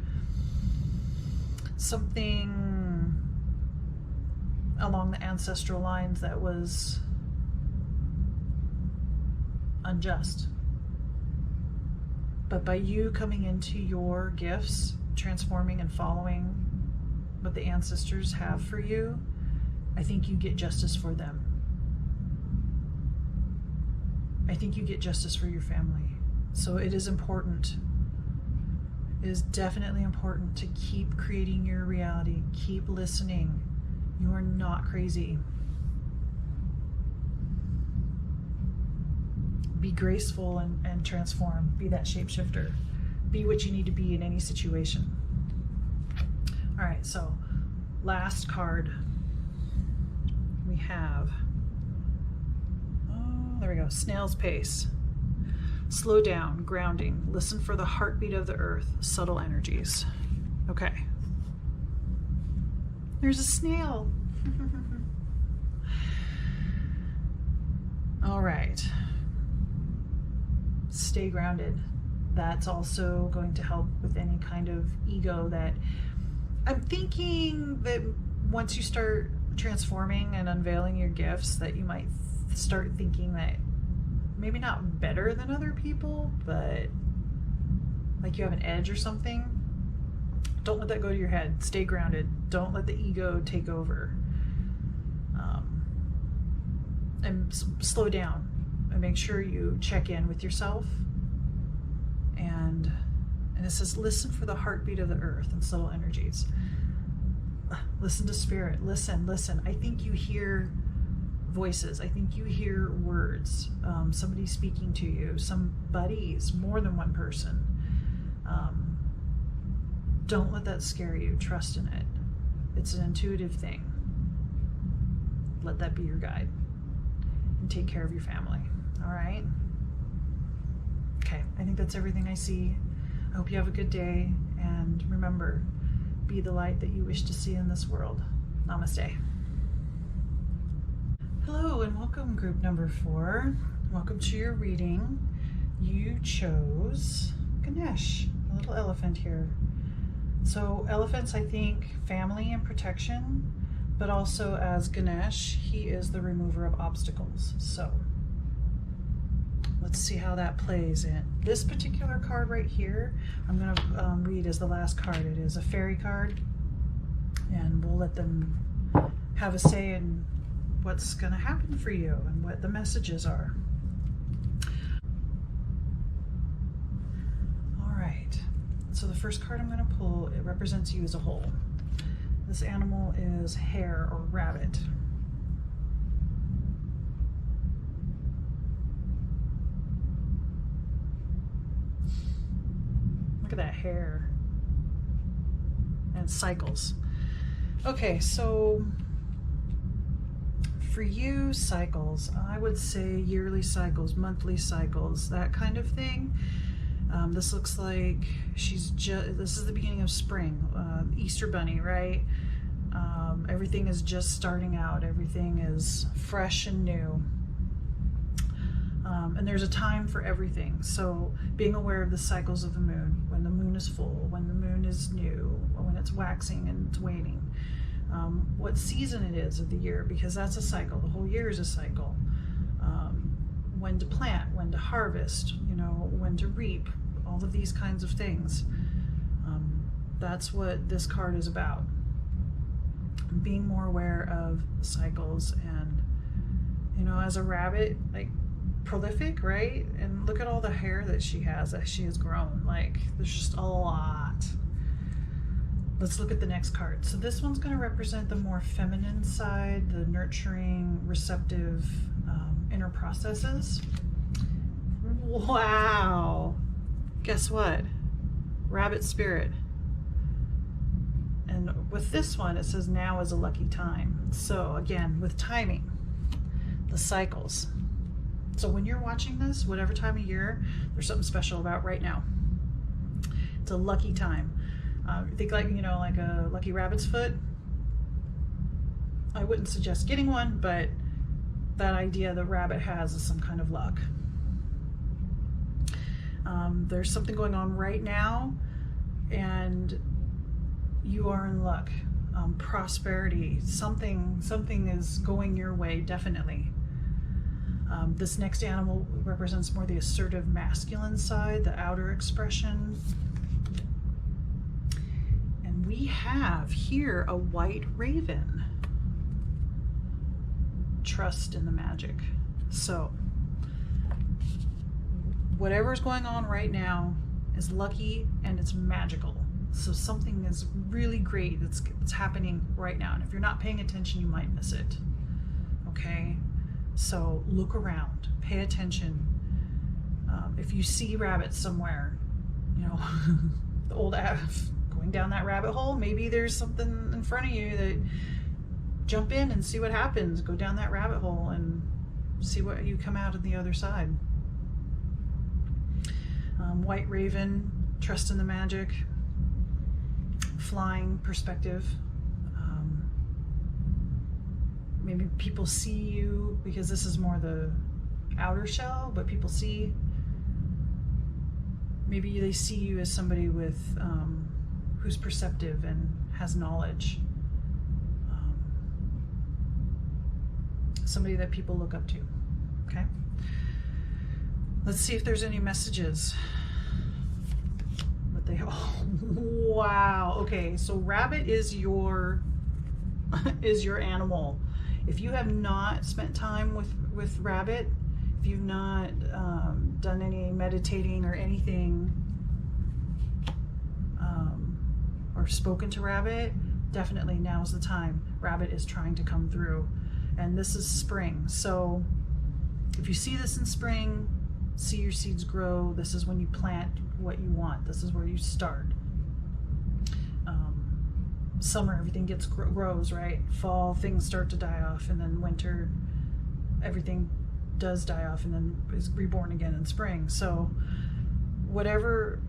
something along the ancestral lines that was unjust. But by you coming into your gifts, transforming and following what the ancestors have for you, I think you get justice for them. I think you get justice for your family. So it is important. It is definitely important to keep creating your reality. Keep listening. You are not crazy. Be graceful and transform. Be that shapeshifter. Be what you need to be in any situation. All right, so last card we have, there we go, Snail's Pace. Slow down, grounding, listen for the heartbeat of the earth, subtle energies. Okay. There's a snail. All right. Stay grounded. That's also going to help with any kind of ego that I'm thinking that once you start transforming and unveiling your gifts, that you might start thinking that maybe not better than other people, but like you have an edge or something. Don't let that go to your head. Stay grounded. Don't let the ego take over. And slow down and make sure you check in with yourself. And it says, listen for the heartbeat of the earth and subtle energies. Listen to spirit. Listen. I think you hear voices. I think you hear words. Somebody speaking to you. Somebody's, more than one person. Don't let that scare you. Trust in it. It's an intuitive thing. Let that be your guide. And take care of your family. All right? Okay, I think that's everything I see. I hope you have a good day. And remember, be the light that you wish to see in this world. Namaste. Hello and welcome, group number 4. Welcome to your reading. You chose Ganesh, a little elephant here. So elephants, I think, family and protection, but also as Ganesh, he is the remover of obstacles. So let's see how that plays in. This particular card right here, I'm going to read as the last card. It is a fairy card, and we'll let them have a say in what's going to happen for you and what the messages are. All right, so the first card I'm going to pull, it represents you as a whole. This animal is hare or rabbit. Look at that hair. And cycles. Okay, so for you, cycles, I would say yearly cycles, monthly cycles, that kind of thing. This looks like this is the beginning of spring, Easter Bunny, right? Everything is just starting out. Everything is fresh and new. And there's a time for everything. So being aware of the cycles of the moon, when the moon is full, when the moon is new, when it's waxing and it's waning, what season it is of the year, because that's a cycle. The whole year is a cycle. When to plant, when to harvest, you know, when to reap, all of these kinds of things. That's what this card is about. Being more aware of cycles, and, you know, as a rabbit, like, prolific, right? And look at all the hair that she has grown. Like, there's just a lot. Let's look at the next card. So this one's going to represent the more feminine side, the nurturing, receptive inner processes. Wow. Guess what? Rabbit spirit. And with this one, it says now is a lucky time. So again, with timing, the cycles. So when you're watching this, whatever time of year, there's something special about right now. It's a lucky time. Think like, you know, like a lucky rabbit's foot. I wouldn't suggest getting one, but that idea the rabbit has is some kind of luck. There's something going on right now, and you are in luck. Prosperity, something is going your way, definitely. This next animal represents more the assertive masculine side, the outer expression. And we have here a white raven. Trust in the magic. So whatever's going on right now is lucky and it's magical. So something is really great that's happening right now. And if you're not paying attention, you might miss it. Okay? So look around, pay attention. If you see rabbits somewhere, you know, the old going down that rabbit hole, maybe there's something in front of you that jump in and see what happens. Go down that rabbit hole and see what you come out on the other side. White raven, trust in the magic, flying, perspective. Maybe people see you, because this is more the outer shell, but people see, maybe they see you as somebody with who's perceptive and has knowledge. Somebody that people look up to. Okay, let's see if there's any messages. What they, oh wow, okay, so rabbit is your animal. If you have not spent time with rabbit, if you've not done any meditating or anything, or spoken to rabbit, definitely now's the time. Rabbit is trying to come through, and this is spring. So if you see this in spring, see your seeds grow. This is when you plant what you want. This is where you start. Summer, everything grows, right? Fall, things start to die off, and then winter, everything does die off and then is reborn again in spring. So whatever's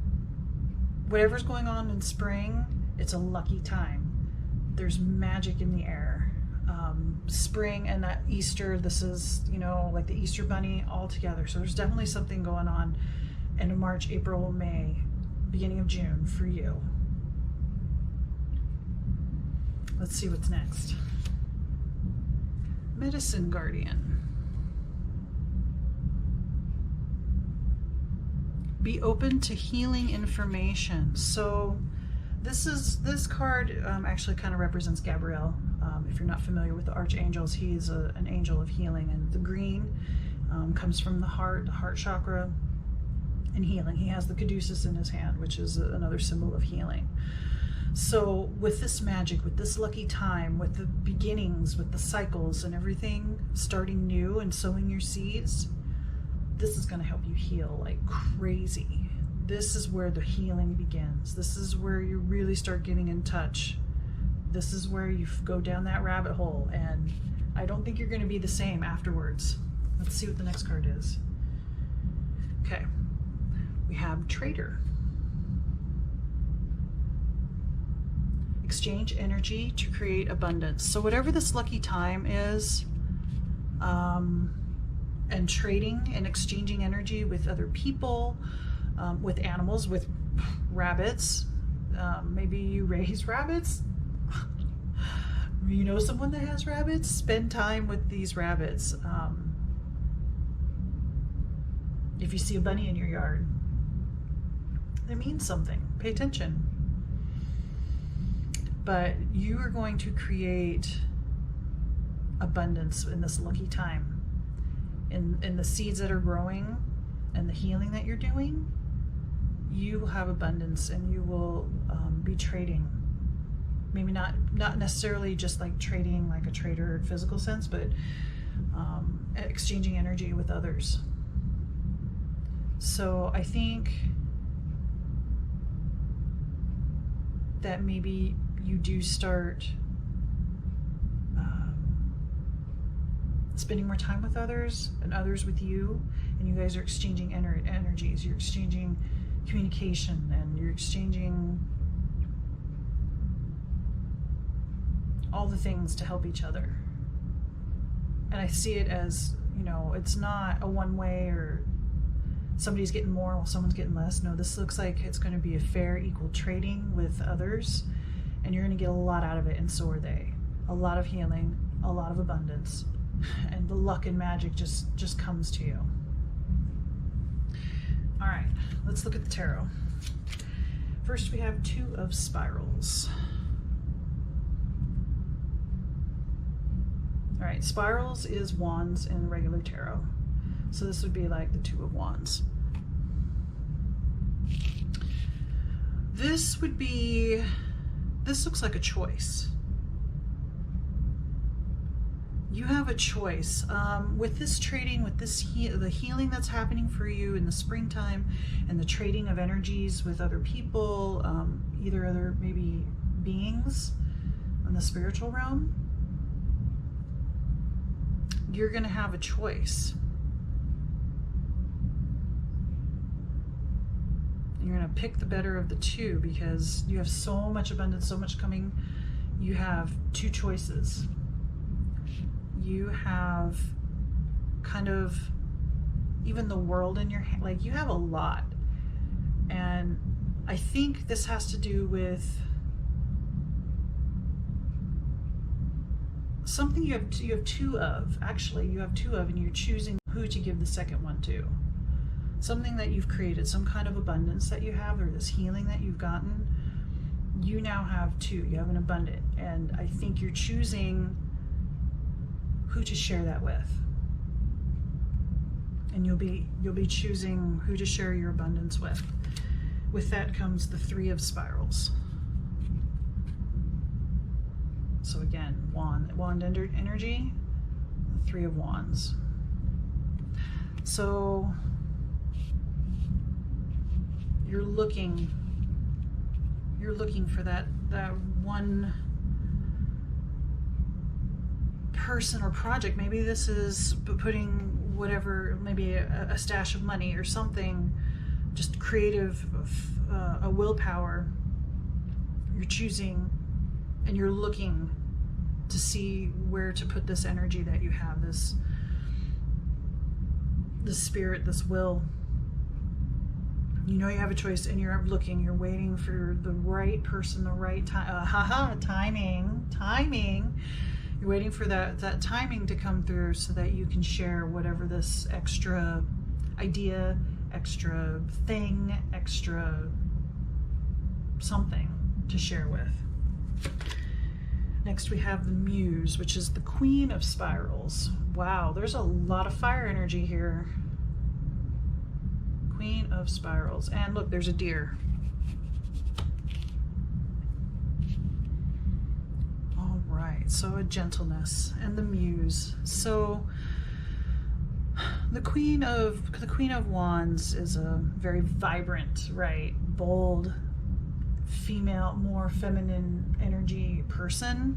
going on in spring, it's a lucky time. There's magic in the air. Spring and that Easter, this is, you know, like the Easter Bunny all together. So there's definitely something going on end of March, April, May, beginning of June for you. let's see what's next. Medicine Guardian. Be open to healing information. So this card actually kind of represents Gabriel. If you're not familiar with the archangels, he's an angel of healing, and the green comes from the heart chakra and healing. He has the caduceus in his hand, which is another symbol of healing. So with this magic, with this lucky time, with the beginnings, with the cycles and everything, starting new and sowing your seeds, this is going to help you heal like crazy. This is where the healing begins. This is where you really start getting in touch. This is where you go down that rabbit hole, and I don't think you're going to be the same afterwards. Let's see what the next card is. Okay, we have Trader. Exchange energy to create abundance. So whatever this lucky time is, and trading and exchanging energy with other people, with animals, with rabbits. Maybe you raise rabbits. You know someone that has rabbits? Spend time with these rabbits. If you see a bunny in your yard, that means something. Pay attention. But you are going to create abundance in this lucky time. In the seeds that are growing and the healing that you're doing, you will have abundance, and you will be trading. Maybe not necessarily just like trading like a trader in physical sense, but exchanging energy with others. So I think that maybe you do start spending more time with others and others with you, and you guys are exchanging energies. You're exchanging communication, and you're exchanging all the things to help each other. And I see it as, you know, it's not a one-way or somebody's getting more while someone's getting less. No, this looks like it's going to be a fair, equal trading with others, and you're going to get a lot out of it, and so are they. A lot of healing, a lot of abundance, and the luck and magic just comes to you. All right, let's look at the tarot. First, we have 2 of Spirals. All right, Spirals is wands in regular tarot. So this would be like the 2 of Wands. This looks like a choice. You have a choice. With this trading, with this the healing that's happening for you in the springtime, and the trading of energies with other people, either other maybe beings in the spiritual realm, you're going to have a choice. You're going to pick the better of the 2, because you have so much abundance, so much coming. You have 2 choices. You have kind of even the world in your hand. Like, you have a lot. And I think this has to do with something you have 2 of. Actually, you have 2 of, and you're choosing who to give the second one to. Something that you've created, some kind of abundance that you have, or this healing that you've gotten. You now have 2. You have an abundant, and I think you're choosing who to share that with. And you'll be choosing who to share your abundance with. With that comes the 3 of Spirals. So again, wand energy, 3 of Wands. So you're looking for that one person or project. Maybe this is putting whatever, maybe a stash of money or something, just creative, a willpower. You're choosing, and you're looking to see where to put this energy that you have, this spirit, this will. You know you have a choice, and you're looking, you're waiting for the right person, the right time. Timing. You're waiting for that timing to come through so that you can share whatever this extra idea, extra thing, extra something to share with. Next we have the Muse, which is the Queen of Spirals. Wow, there's a lot of fire energy here. Queen of Spirals. And look, there's a deer. All right, so a gentleness and the Muse. So the Queen of Wands is a very vibrant, right, bold, female, more feminine energy person.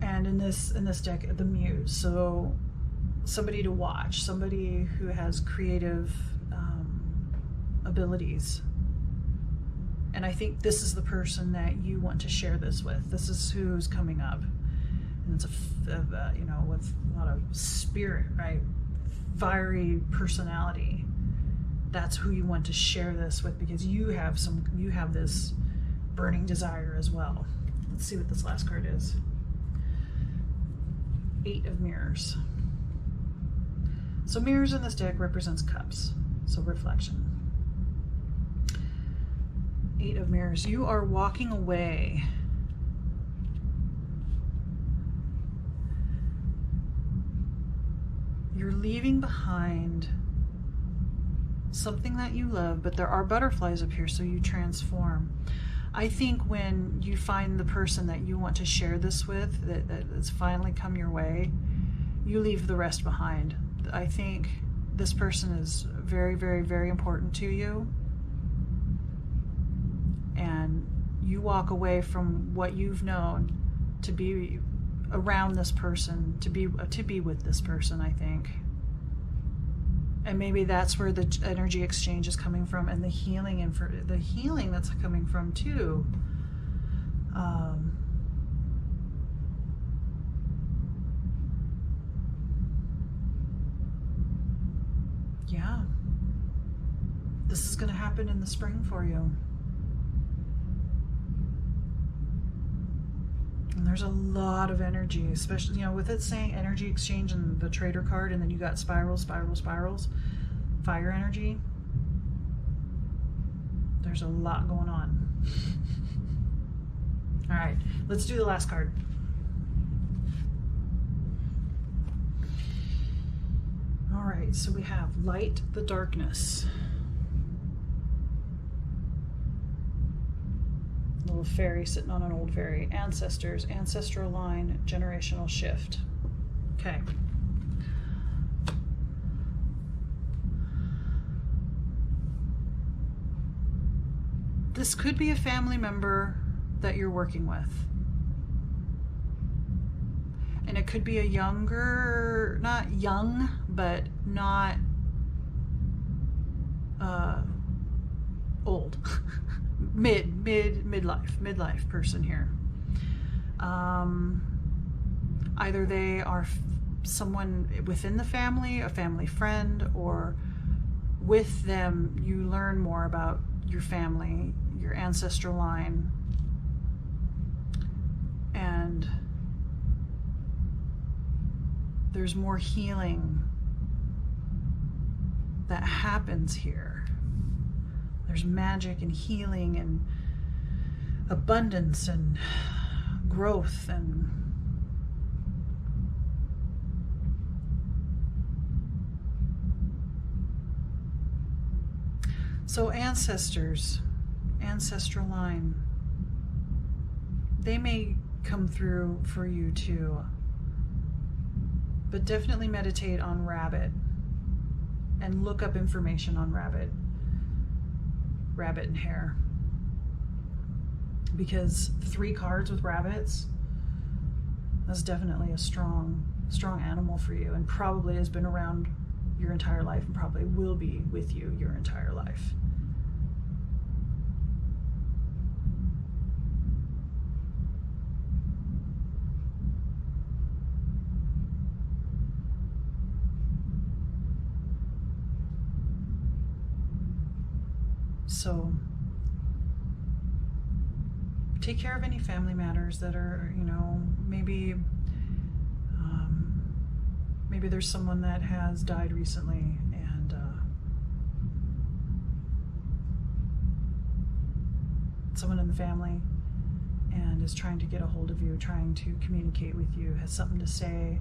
And in this deck, the Muse. So somebody to watch, somebody who has creative abilities. And I think this is the person that you want to share this with. This is who's coming up. And it's you know, with a lot of spirit, right? Fiery personality. That's who you want to share this with, because you have this burning desire as well. Let's see what this last card is. 8 of Mirrors. So mirrors in this deck represents cups, so reflection. 8 of Mirrors. You are walking away. You're leaving behind something that you love, but there are butterflies up here, so you transform. I think when you find the person that you want to share this with, that's finally come your way, you leave the rest behind. I think this person is very, very, very important to you, and you walk away from what you've known to be around this person, to be with this person, I think. And maybe that's where the energy exchange is coming from, and the healing, and for the healing that's coming from too. Yeah, this is going to happen in the spring for you. And there's a lot of energy, especially, you know, with it saying energy exchange and the trader card, and then you got spirals, fire energy. There's a lot going on. All right, let's do the last card. All right, so we have Light the Darkness. Little fairy sitting on an old fairy. Ancestors, ancestral line, generational shift. Okay. This could be a family member that you're working with. And it could be a younger, not young, but not old. midlife person here. Either they are someone within the family, a family friend, or with them you learn more about your family, your ancestral line, and there's more healing that happens here. There's magic and healing and abundance and growth and so ancestors, ancestral line, they may come through for you too. But definitely meditate on rabbit and look up information on rabbit and hare, because 3 cards with rabbits, that's definitely a strong animal for you, and probably has been around your entire life and probably will be with you your entire life. So take care of any family matters that are, you know, maybe there's someone that has died recently, and someone in the family, and is trying to get a hold of you, trying to communicate with you, has something to say,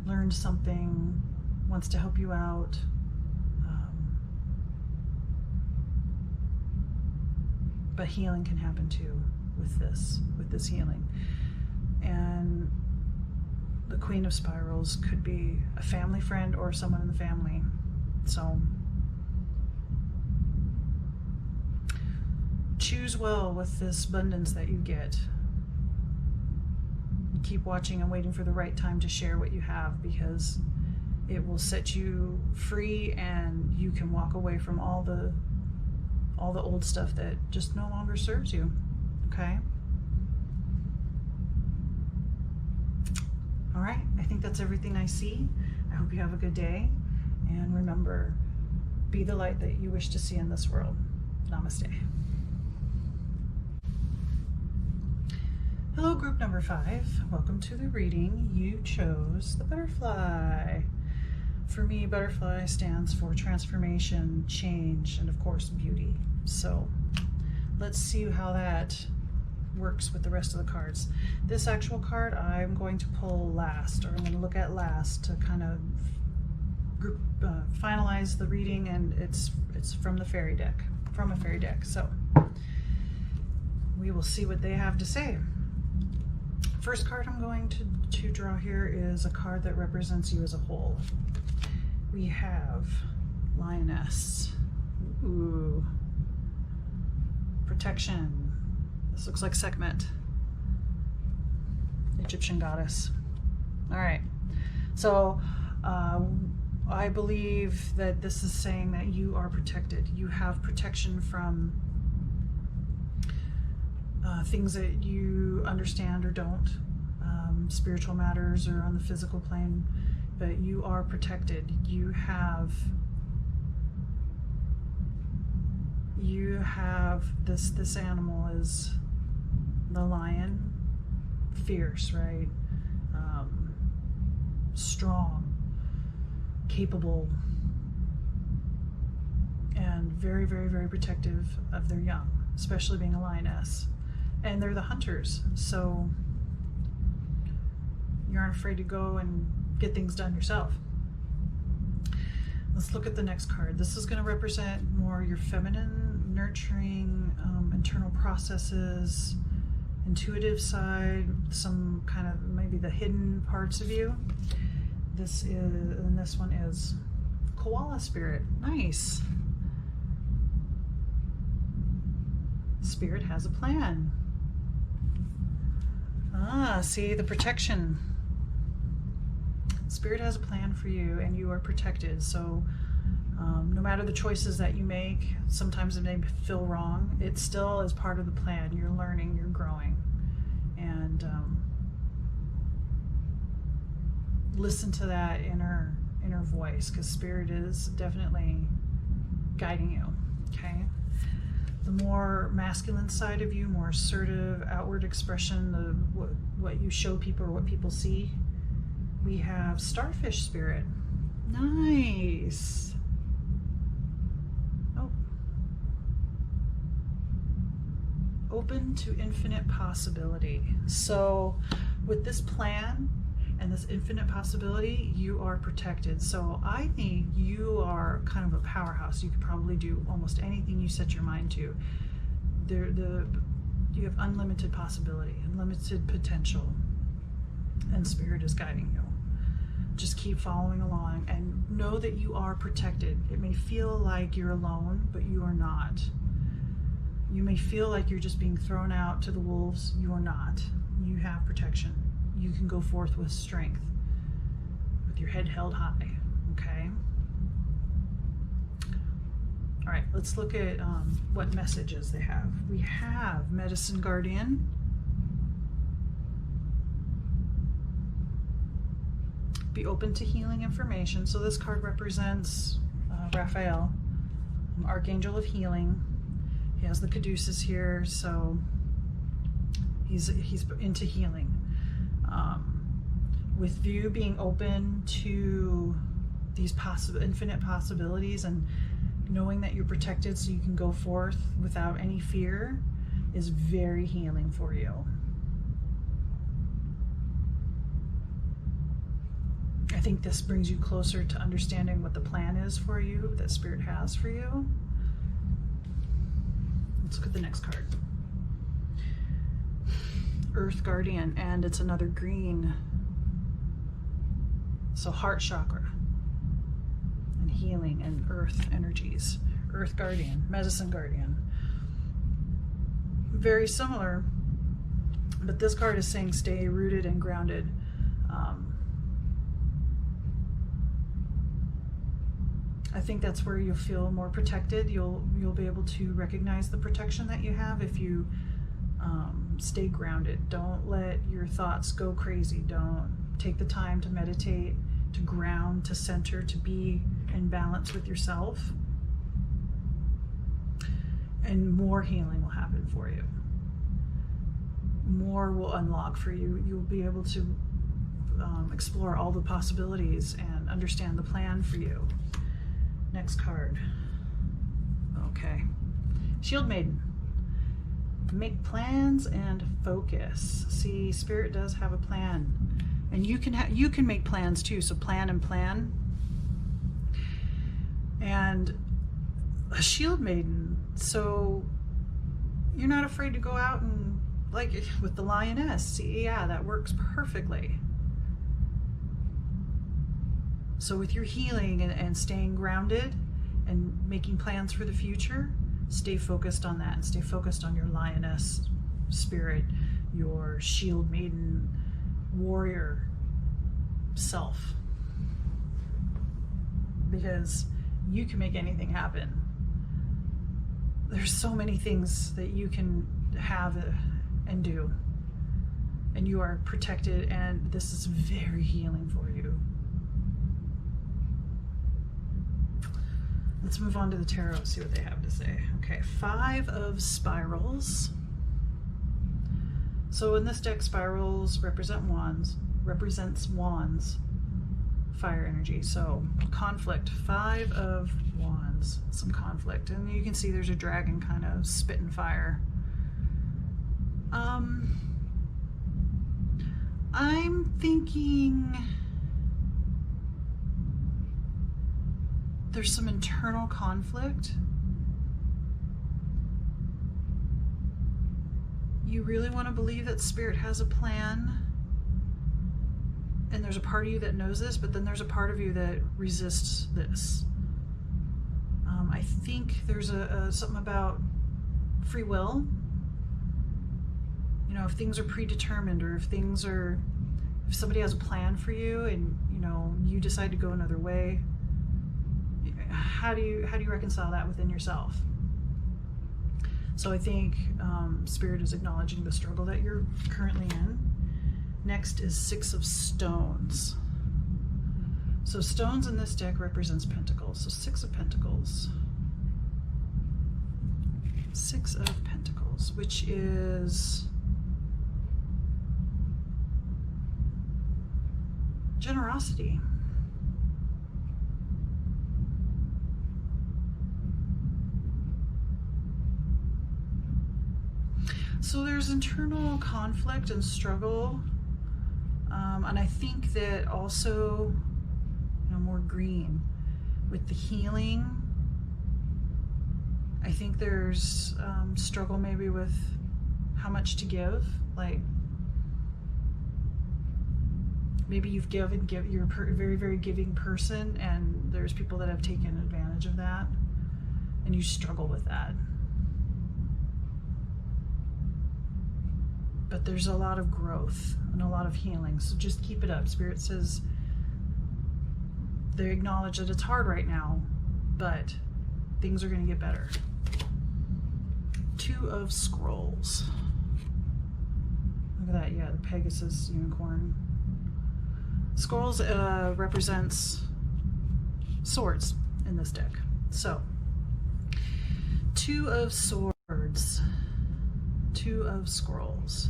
learned something, wants to help you out. But healing can happen too with this healing. And the Queen of Spirals could be a family friend or someone in the family. So choose well with this abundance that you get. Keep watching and waiting for the right time to share what you have, because it will set you free, and you can walk away from all the old stuff that just no longer serves you. Okay? All right, I think that's everything I see. I hope you have a good day, and remember, be the light that you wish to see in this world. Namaste. Hello, group number 5. Welcome to the reading. You chose the butterfly. For me, butterfly stands for transformation, change, and of course, beauty. So let's see how that works with the rest of the cards. This actual card I'm going to pull last, or I'm going to look at last to kind of finalize the reading, and it's from the fairy deck, from a fairy deck. So we will see what they have to say. First card I'm going to draw here is a card that represents you as a whole. We have Lioness. Ooh. Protection. This looks like Sekhmet, Egyptian goddess. All right. So I believe that this is saying that you are protected. You have protection from things that you understand or don't, spiritual matters or on the physical plane, but you are protected. You have this animal is the lion, fierce, right? Strong, capable, and very, very, very protective of their young, especially being a lioness. And they're the hunters, so you aren't afraid to go and get things done yourself. Let's look at the next card. This is going to represent more your feminine, nurturing, internal processes, intuitive side, some kind of maybe the hidden parts of you. This one is koala spirit. Nice. Spirit has a plan. See the protection. Spirit has a plan for you, and you are protected. So no matter the choices that you make, sometimes it may feel wrong, it still is part of the plan. You're learning, you're growing. And listen to that inner voice, because Spirit is definitely guiding you. Okay? The more masculine side of you, more assertive, outward expression, what you show people or what people see. We have Starfish Spirit. Nice. Oh. Open to infinite possibility. So with this plan and this infinite possibility, you are protected. So I think you are kind of a powerhouse. You could probably do almost anything you set your mind to. You have unlimited possibility, unlimited potential, and Spirit is guiding you. Just keep following along and know that you are protected. It may feel like you're alone, but you are not. You may feel like you're just being thrown out to the wolves. You are not. You have protection. You can go forth with strength, with your head held high, okay? All right, let's look at what messages they have. We have Medicine Guardian. Be open to healing information. So this card represents Raphael, Archangel of Healing. He has the caduceus here, so he's into healing. With you being open to these infinite possibilities and knowing that you're protected so you can go forth without any fear is very healing for you. I think this brings you closer to understanding what the plan is for you, that Spirit has for you. Let's look at the next card. Earth Guardian, and it's another green. So heart chakra and healing and earth energies. Earth Guardian, Medicine Guardian. Very similar, but this card is saying stay rooted and grounded. I think that's where you'll feel more protected. You'll be able to recognize the protection that you have if you stay grounded. Don't let your thoughts go crazy. Don't take the time to meditate, to ground, to center, to be in balance with yourself. And more healing will happen for you. More will unlock for you. You'll be able to explore all the possibilities and understand the plan for you. Next card. Okay. Shield Maiden. Make plans and focus. See, Spirit does have a plan. And you can make plans too, so plan and plan. And a Shield Maiden, so you're not afraid to go out and, like with the Lioness, see, yeah, that works perfectly. So with your healing and staying grounded and making plans for the future, stay focused on that and stay focused on your Lioness spirit, your Shield Maiden warrior self, because you can make anything happen. There's so many things that you can have and do, and you are protected, and this is very healing for you. Let's move on to the tarot, see what they have to say. Okay, 5 of Spirals. So in this deck, spirals represents wands, fire energy. So conflict, 5 of Wands, some conflict. And you can see there's a dragon kind of spitting fire. I'm thinking there's some internal conflict. You really want to believe that Spirit has a plan, and there's a part of you that knows this, but then there's a part of you that resists this. I think there's something about free will. You know, if things are predetermined, or if somebody has a plan for you and, you know, you decide to go another way, how do you reconcile that within yourself? So I think Spirit is acknowledging the struggle that you're currently in. Next is 6 of Stones. So stones in this deck represents pentacles. So 6 of Pentacles. 6 of Pentacles, which is generosity. So there's internal conflict and struggle, and I think that also, you know, more green with the healing. I think there's struggle maybe with how much to give. Like maybe you've given, you're a very, very giving person, and there's people that have taken advantage of that, and you struggle with that. But there's a lot of growth and a lot of healing, so just keep it up. Spirit says they acknowledge that it's hard right now, but things are going to get better. 2 of Scrolls. Look at that, yeah, the Pegasus unicorn. Scrolls represents swords in this deck. So 2 of Swords. cards. 2 of Scrolls.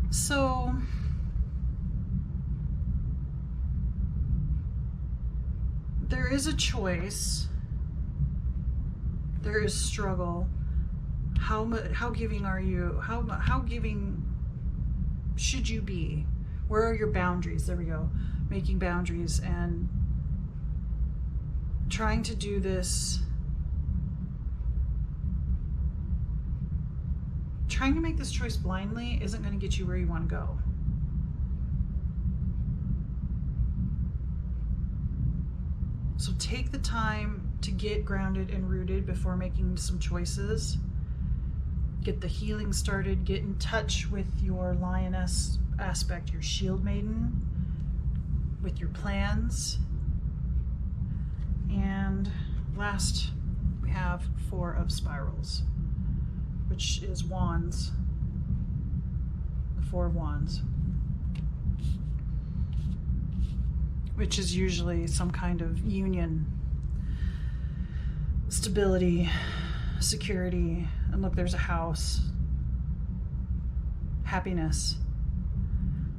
So there is a choice. There is struggle. How giving are you? How giving should you be? Where are your boundaries? There we go. Making boundaries and trying to do this. Trying to make this choice blindly isn't going to get you where you want to go. So take the time to get grounded and rooted before making some choices. Get the healing started. Get in touch with your lioness aspect, your shield maiden, with your plans. And last, we have 4 of Spirals, which is Wands. The 4 of Wands. Which is usually some kind of union, stability, security. And look, there's a house. Happiness.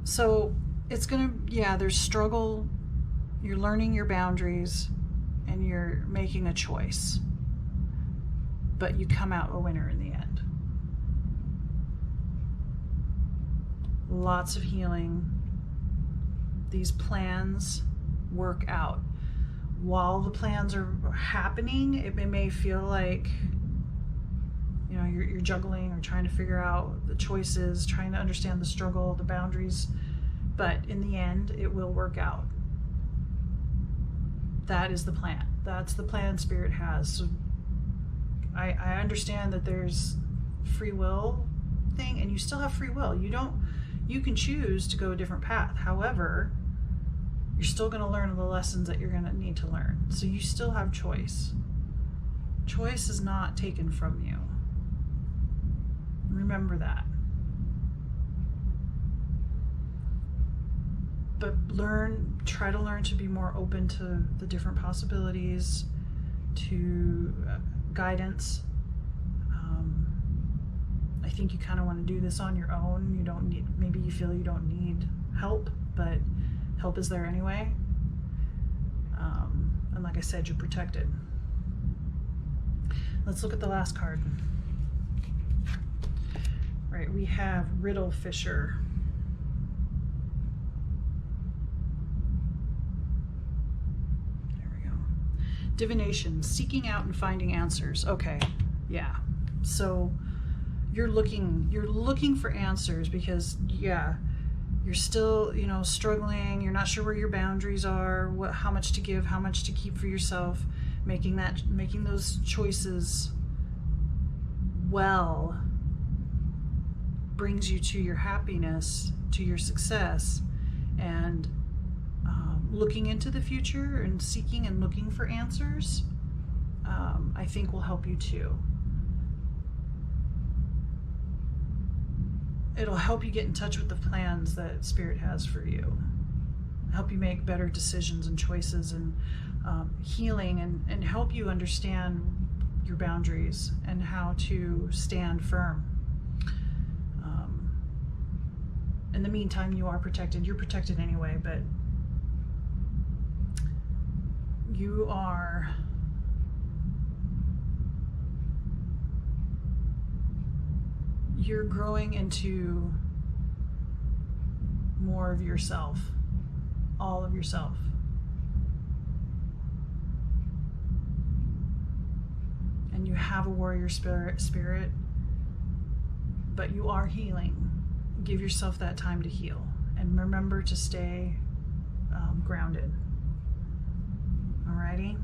So it's gonna, yeah, there's struggle. You're learning your boundaries and you're making a choice. But you come out a winner in the end. Lots of healing. These plans work out. While the plans are happening, it may feel like, you know, you're juggling or trying to figure out the choices, trying to understand the struggle, the boundaries, but in the end, it will work out. That is the plan. That's the plan Spirit has. So I understand that there's free will thing, and you still have free will. You can choose to go a different path. However, you're still going to learn the lessons that you're going to need to learn. So you still have choice. Choice is not taken from you. Remember that. But try to learn to be more open to the different possibilities, to guidance. I think you kind of want to do this on your own. You don't need, maybe you feel you don't need help, but help is there anyway. And like I said, you're protected. Let's look at the last card. Right, we have Riddle Fisher. There we go. Divination, seeking out and finding answers. Okay, yeah. So you're looking for answers because, yeah, you're still, you know, struggling. You're not sure where your boundaries are, how much to give, how much to keep for yourself. Making those choices well brings you to your happiness, to your success, and looking into the future and seeking and looking for answers, I think will help you too. It'll help you get in touch with the plans that Spirit has for you. Help you make better decisions and choices and healing, and help you understand your boundaries and how to stand firm. In the meantime, you are protected. You're protected anyway, but you're growing into more of yourself, all of yourself. And you have a warrior spirit, but you are healing. Give yourself that time to heal, and remember to stay grounded. Alrighty.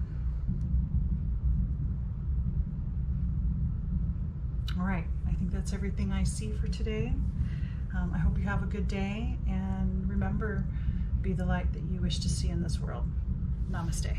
All right, I think that's everything I see for today. I hope you have a good day, and remember, be the light that you wish to see in this world. Namaste.